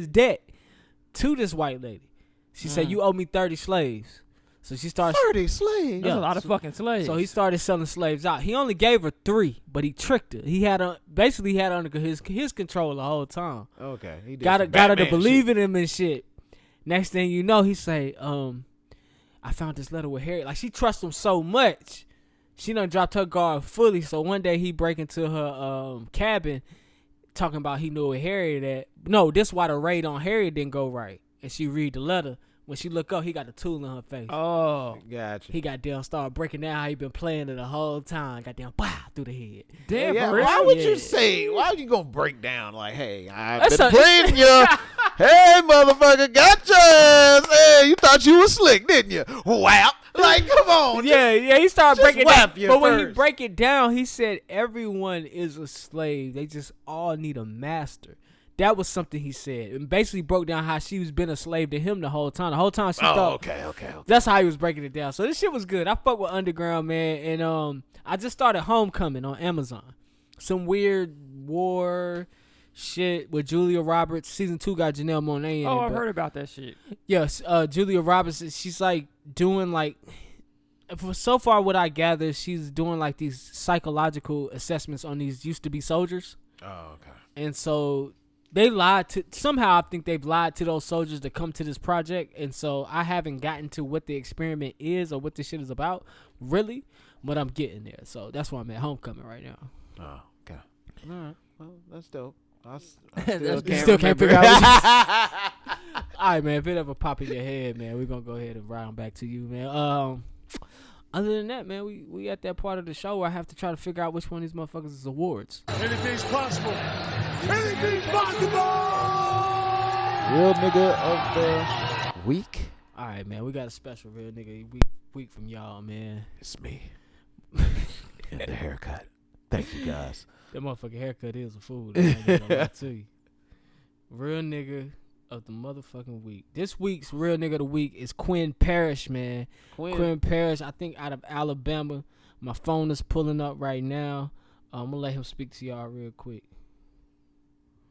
debt to this white lady. She said, you owe me 30 slaves. So she started 30 slaves. That's a lot of fucking slaves. So he started selling slaves out. He only gave her 3, but he tricked her. He had her under his control the whole time. Okay. He did Got some her to Batman believe shit. in him and shit. Next thing you know, he say, I found this letter with Harriet. Like, she trusts him so much she done dropped her guard fully. So one day he break into her cabin, talking about he knew where Harriet at. No, this why the raid on Harriet didn't go right. And she read the letter. When she look up, he got a tool in her face. Oh, gotcha. He goddamn started breaking down how he been playing it the whole time. Goddamn, wow, through the head. damn. Yeah, For real? why would you say? Why are you gonna break down like, hey, I've That's been a- playing you. Hey, motherfucker, got your ass. Hey, you thought you was slick, didn't you? Whap. Like, come on. Yeah, he started just breaking it down. whap you But when he first. break it down, he said everyone is a slave. They just all need a master. That was something he said, and basically broke down how she was been a slave to him the whole time. The whole time she thought. Okay. That's how he was breaking it down. So this shit was good. I fuck with Underground, man, and I just started Homecoming on Amazon. Some weird war shit with Julia Roberts. Season 2 got Janelle Monáe in it. Oh, I've but- heard about that shit. Yes, Julia Roberts. She's like doing like. So far, what I gather, she's doing like these psychological assessments on these used to be soldiers. Oh, okay. And so they lied to somehow. I think they've lied to those soldiers to come to this project. And so I haven't gotten to what the experiment is or what this shit is about, really. But I'm getting there. So that's why I'm at Homecoming right now. Oh, okay. All right. Well, that's dope. I You still can't figure out what you All right, man. If it ever pop in your head, man, we're gonna go ahead and round back to you, man. Other than that, man, we at that part of the show where I have to try to figure out which one of these motherfuckers is awards. Anything's possible. Anything's possible. Real nigga of the week. All right, man. We got a special real nigga week from y'all, man. It's me. And the haircut. Thank you, guys. That motherfucking haircut is a fool. I ain't gonna lie to you. Real nigga of the motherfucking week. This week's real nigga of the week is Quinn Parrish, man. Quinn Parrish, I think out of Alabama. My phone is pulling up right now. I'm gonna let him speak to y'all real quick.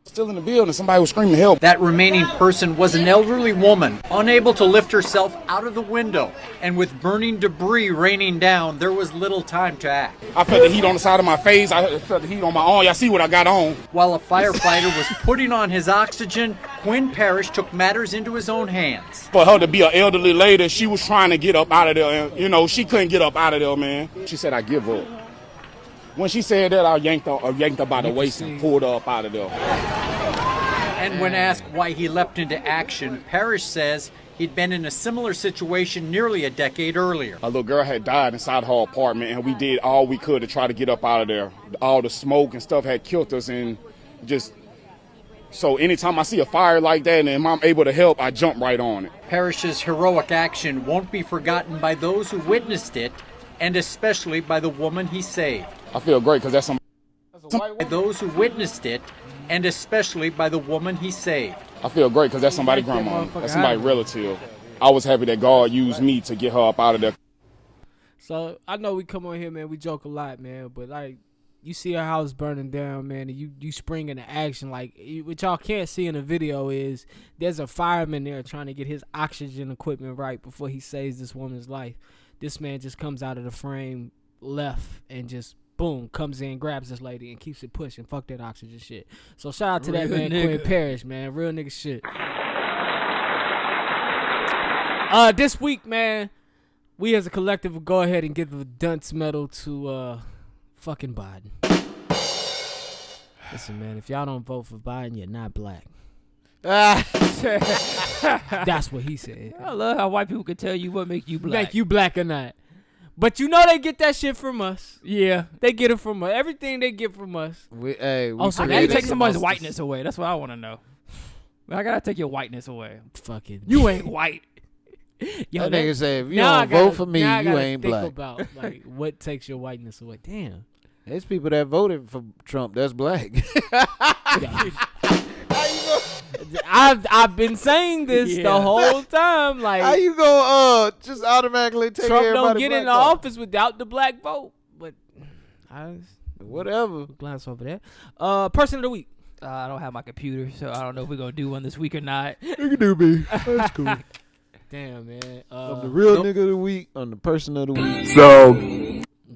Still in the building, somebody was screaming help. That remaining person was an elderly woman, unable to lift herself out of the window. And with burning debris raining down, there was little time to act. I felt the heat on the side of my face. I felt the heat on my arm. Y'all see what I got on. While a firefighter was putting on his oxygen, Quinn Parrish took matters into his own hands. For her to be an elderly lady, she was trying to get up out of there. And, she couldn't get up out of there, man. She said, I give up. When she said that, I yanked her by the waist and pulled her up out of there. And when asked why he leapt into action, Parrish says he'd been in a similar situation nearly a decade earlier. A little girl had died inside her apartment, and we did all we could to try to get up out of there. All the smoke and stuff had killed us, and so anytime I see a fire like that and I'm able to help, I jump right on it. Parrish's heroic action won't be forgotten by those who witnessed it, and especially by the woman he saved. I feel great because that's By those who witnessed it, and especially by the woman he saved. I feel great because that's somebody's grandma. That's somebody's relative. I was happy that God used me to get her up out of there. So I know we come on here, man. We joke a lot, man. But like, you see her house burning down, man, and you spring into action. Like, what y'all can't see in the video is there's a fireman there trying to get his oxygen equipment right before he saves this woman's life. This man just comes out of the frame left and just boom, comes in, grabs this lady, and keeps it pushing. Fuck that oxygen shit. So shout out to that man, Quinn Parrish, man. Real nigga shit. This week, man, we as a collective will go ahead and give the dunce medal to fucking Biden. Listen, man, if y'all don't vote for Biden, you're not black. That's what he said. I love how white people can tell you what make you black. Make you black or not. But you know they get that shit from us. Yeah. They get it from us. Everything they get from us. We Also, I gotta created take somebody's most- whiteness away. That's what I want to know. I gotta take your whiteness away. Fucking. You ain't white. Yo, That nigga say, if you now I don't gotta- vote for me, now I you gotta ain't think black. about like what takes your whiteness away. Damn. There's people that voted for Trump that's black. I've been saying this the whole time. Like, How you gonna just automatically take Trump everybody don't get black in the off? office without the black vote. But I Whatever. glance over that. Person of the week. I don't have my computer, so I don't know if we're gonna do one this week or not. You can do me. That's cool. Damn, man. I'm the real nigga of the week. I'm the person of the week. So,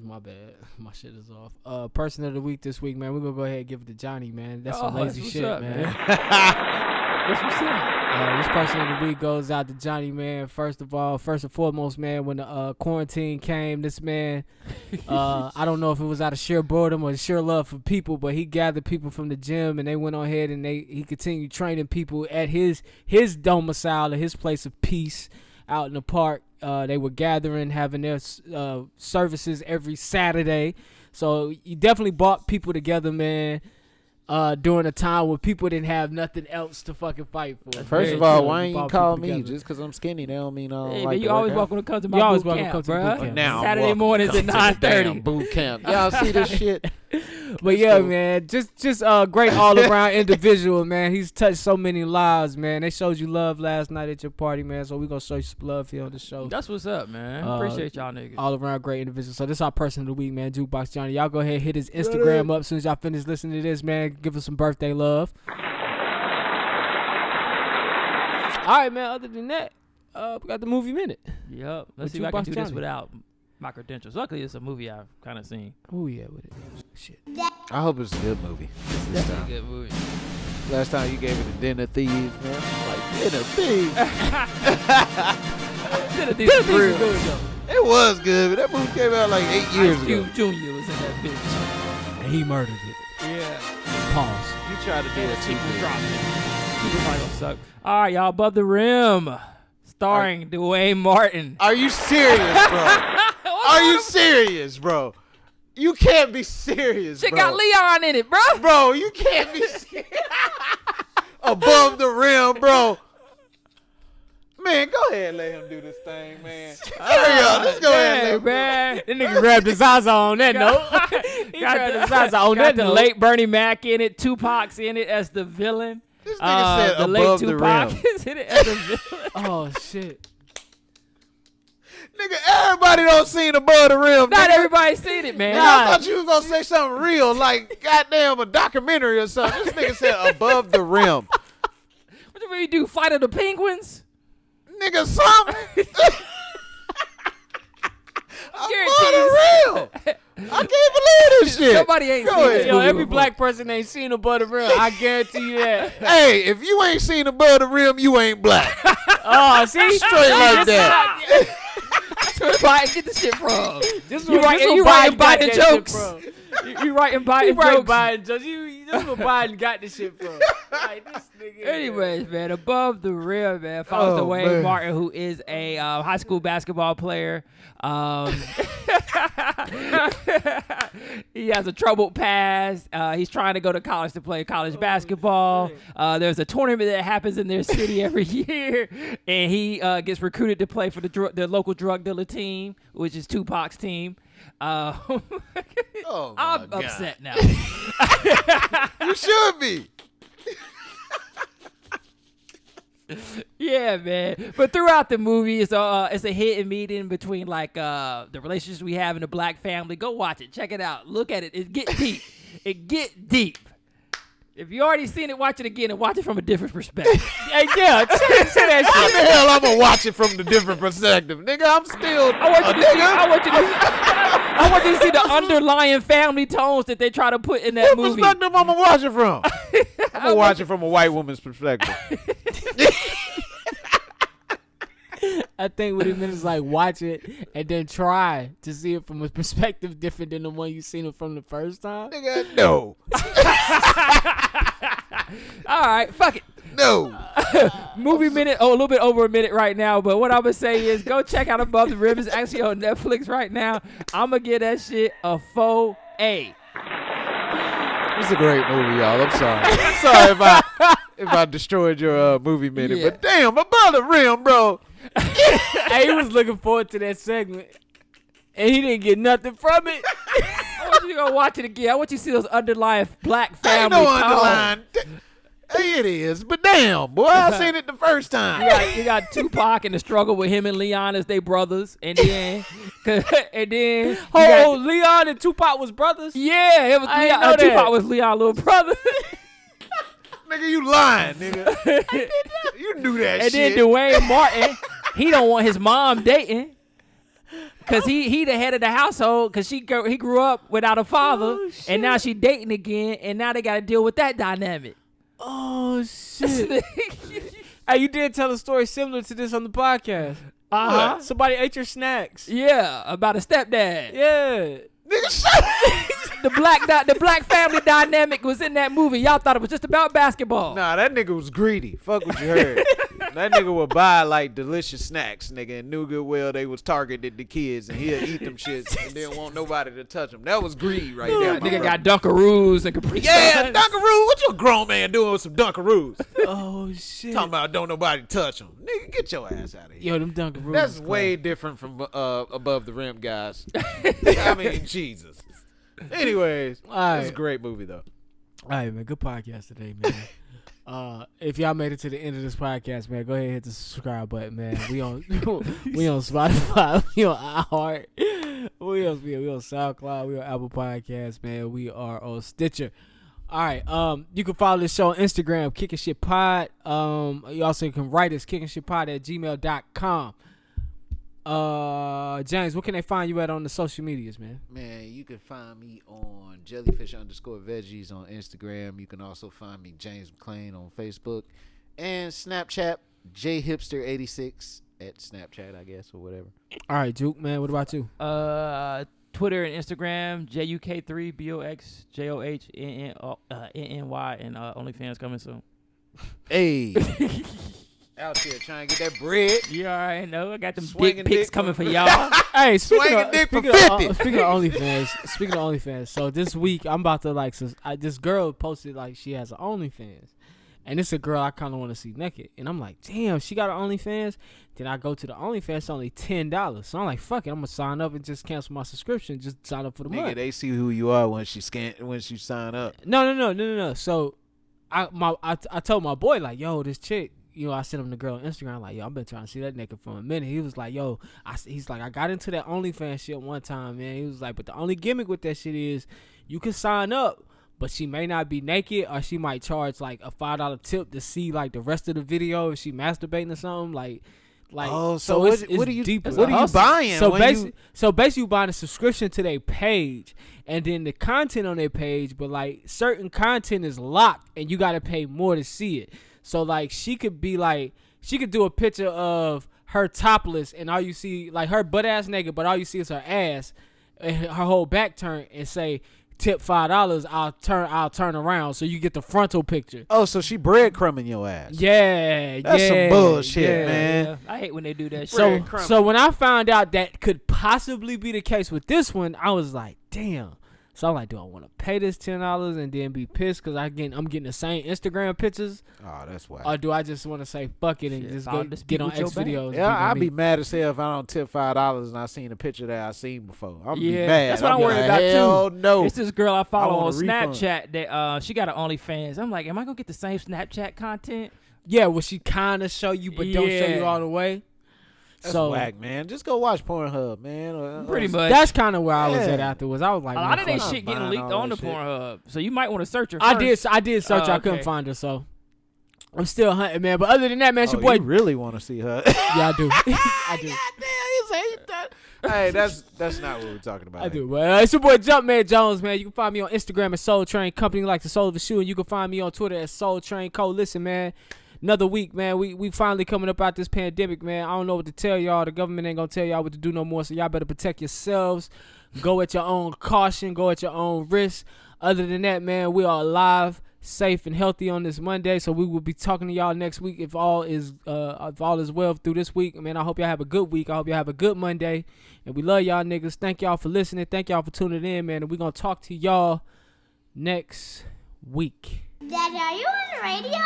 My bad. My shit is off. Person of the week this week, man. We're gonna go ahead and give it to Johnny, man. That's some lazy shit, up, man. That's what's up. This person of the week goes out to Johnny, man. First and foremost, man, when the quarantine came, this man, I don't know if it was out of sheer boredom or sheer love for people, but he gathered people from the gym and they went on ahead and he continued training people at his domicile, at his place of peace out in the park. They were gathering, having their services every Saturday. So you definitely brought people together, man. During a time when people didn't have nothing else to fucking fight for. First of all, why ain't you call me? Together. Just because I'm skinny, they don't mean I don't like you always welcome to come to my boot camp, bro. Now Saturday mornings at 9:30. Boot camp. Y'all see this shit? But yeah, man, just great all around individual, man. He's touched so many lives, man. They showed you love last night at your party, man. So we gonna show you some love here on the show. That's what's up, man. Appreciate y'all niggas. All around great individual. So this is our person of the week, man. Jukebox Johnny. Y'all go ahead and hit his Instagram up as soon as y'all finish listening to this, man. Give us some birthday love. All right, man. Other than that, we got the movie minute. Yep. Let's see if I can do this without my credentials. Luckily, it's a movie I've kind of seen. Oh yeah, with it. Shit. I hope it's a good movie. It's definitely a good movie. Last time you gave it a Dinner Thieves, man. Like Dinner Thieves. Dinner Thieves was good though. It was good, but that movie came out like 8 years ago. Cube Jr. was in that bitch. And he murdered it. Yeah. Pause. You tried to do a sequel. People probably gonna suck. All right, y'all. Above the Rim, starring Dwayne Martin. Are you serious, bro? Are you serious, bro? You can't be serious, Shit bro. got Leon in it, bro. Bro, you can't be serious. Above the Rim, bro. Man, go ahead and let him do this thing, man. Hurry up. Let's go ahead and let him man. That nigga grabbed his Zaza on that note. He grabbed his Zaza on that the note. late Bernie Mac in it. Tupac's in it as the villain. This nigga said the late above the Tupac rim. is in it as the villain. Oh, shit. Nigga, everybody don't seen Above the Rim. Not nigga. everybody seen it, man. Nigga, I thought you was going to say something real, like goddamn a documentary or something. This nigga said Above the Rim. What you mean, do Fight of the Penguins? Nigga, something. Above the Rim. I can't believe this shit. Somebody ain't Go seen ahead. it. Yo, every black person ain't seen Above the Rim. I guarantee you that. Hey, if you ain't seen Above the Rim, you ain't black. Oh, see? Straight like that. That's where Biden get the shit from. This You writing Biden jokes. You writing Biden You right, jokes. Biden jokes. This is where Biden got this shit from. Like, this nigga. Anyways, man, Above the Rim, man, follows Dwayne man. Martin, who is a high school basketball player. He has a troubled past. He's trying to go to college to play college basketball. There's a tournament that happens in their city every year, and he gets recruited to play for the local drug dealer team, which is Tupac's team. I'm upset now. You should be. Yeah, man. But throughout the movie, it's a hidden meeting between like the relationships we have in the black family. Go watch it. Check it out. Look at it. It get deep. It get deep. If you already seen it, watch it again and watch it from a different perspective. Hey, yeah, say that How shit. the hell I'm gonna watch it from the different perspective, nigga? I'm still I want a you to see. nigga. I want you to see the underlying family tones that they try to put in that What movie. perspective I'm gonna watch it from? I'm gonna watch it from a white woman's perspective. I think what he meant is like watch it and then try to see it from a perspective different than the one you seen it from the first time. Nigga, no. All right, fuck it. No. Movie minute, a little bit over a minute right now, but what I'm going to say is go check out Above the Rim. It's actually on Netflix right now. I'm going to give that shit a 4A. It's a great movie, y'all. I'm sorry. I'm sorry if I destroyed your movie minute, Yeah. but damn, Above the Rim, bro. Hey, he was looking forward to that segment, and he didn't get nothing from it. I want you to go watch it again. I want you to see those underlying black Ain't family no tones. underline. Hey, it is, but damn, boy, I seen it the first time. You got Tupac and the struggle with him and Leon as they brothers, and then Leon and Tupac was brothers. yeah, it was I didn't Leon. know that. Tupac was Leon's little brother. Nigga, you lying, nigga. You knew that And shit. then Dwayne Martin, he don't want his mom dating. Cause he the head of the household. Cause he grew up without a father, and now she dating again, and now they got to deal with that dynamic. Oh shit! Hey, you did tell a story similar to this on the podcast. Somebody ate your snacks. Yeah, about a stepdad. Yeah. The black family dynamic was in that movie. Y'all thought it was just about basketball. Nah, that nigga was greedy. Fuck what you heard. That nigga would buy like delicious snacks, nigga, and knew good well they was targeted the kids, and he'll eat them shits and didn't want nobody to touch them. That was greed right there. Nigga got Dunkaroos and Capri Yeah, Dunkaroos. What you a grown man doing with some Dunkaroos? Oh shit! Talking about don't nobody touch them. Nigga, get your ass out of here. Yo, them Dunkaroos. That's way different from above the rim guys. I mean, Jesus. Anyways, it's a great movie though. All right, man. Good podcast today, man. If y'all made it to the end of this podcast, man, go ahead and hit the subscribe button, man. We on Spotify, we on iHeart, we on SoundCloud, we on Apple Podcasts, man. We are on Stitcher. All right, you can follow this show on Instagram, kickinshitpod. You also can write us kickinshitpod@gmail.com. James, what can they find you at on the social medias, man? Man, you can find me on jellyfish_veggies on Instagram. You can also find me James McClain on Facebook and Snapchat jhipster86 at Snapchat, I guess, or whatever. All right, Juke, man, what about you? Twitter and Instagram JUK3BOXJOHNNY and OnlyFans coming soon. Hey. Out here trying to get that bread. You alreght know. I got them big pics coming for y'all. Hey, speaking of OnlyFans, so this week I'm about to this girl posted like she has an OnlyFans, and it's a girl I kind of want to see naked, and I'm like, damn, she got an OnlyFans. Then I go to the OnlyFans, it's only $10, so I'm like, fuck it, I'm gonna sign up and just cancel my subscription, just sign up for the month. They see who you are when she sign up. No. So I told my boy like, yo, this chick. You know, I sent him the girl on Instagram like, yo, I've been trying to see that nigga for a minute. He was like, yo, he's like, I got into that OnlyFans shit one time, man. He was like, but the only gimmick with that shit is you can sign up, but she may not be naked, or she might charge like a $5 tip to see like the rest of the video if she masturbating or something. Like, oh, so what are you buying? So basically, you buying a subscription to their page, and then the content on their page, but like certain content is locked, and you got to pay more to see it. So like she could do a picture of her topless, and all you see like her butt ass naked, but all you see is her ass and her whole back turned, and say tip $5. I'll turn around, so you get the frontal picture. Oh, so she breadcrumbing your ass? Yeah, that's some bullshit, man. Yeah. I hate when they do that shit. So when I found out that could possibly be the case with this one, I was like, damn. So I'm like, do I want to pay this $10 and then be pissed because I'm getting the same Instagram pictures? Oh, that's why. Or do I just want to say fuck it and just get on X videos? Yeah, I'd be mad as hell if I don't tip $5 and I seen a picture that I seen before. I'm be mad. That's what I'm worried about hell too. No, it's this girl I follow on Snapchat that she got an OnlyFans. I'm like, am I gonna get the same Snapchat content? Yeah, will she kind of show you but don't show you all the way? That's whack, man. Just go watch Pornhub, man. Pretty much. That's kind of where I was at afterwards. I was like, a lot of that shit getting leaked on the Pornhub, so you might want to search her first. I did search her. I couldn't find her, so I'm still hunting, man. But other than that, man, it's your boy. You really want to see her? Yeah, I do. I do. Hey, that's not what we're talking about. I do. But it's your boy Jumpman Jones, man. You can find me on Instagram at Soul Train Company, like the soul of a shoe, and you can find me on Twitter at Soul Train Co. Listen, man. Another week, man. We finally coming up out this pandemic, man. I don't know what to tell y'all. The government ain't gonna tell y'all what to do no more, so y'all better protect yourselves. Go at your own caution. Go at your own risk. Other than that, man, we are alive, safe, and healthy on this Monday. So we will be talking to y'all next week if all is well through this week. Man, I hope y'all have a good week. I hope y'all have a good Monday. And we love y'all niggas. Thank y'all for listening. Thank y'all for tuning in, man. And we're gonna talk to y'all next week. Daddy, are you on the radio?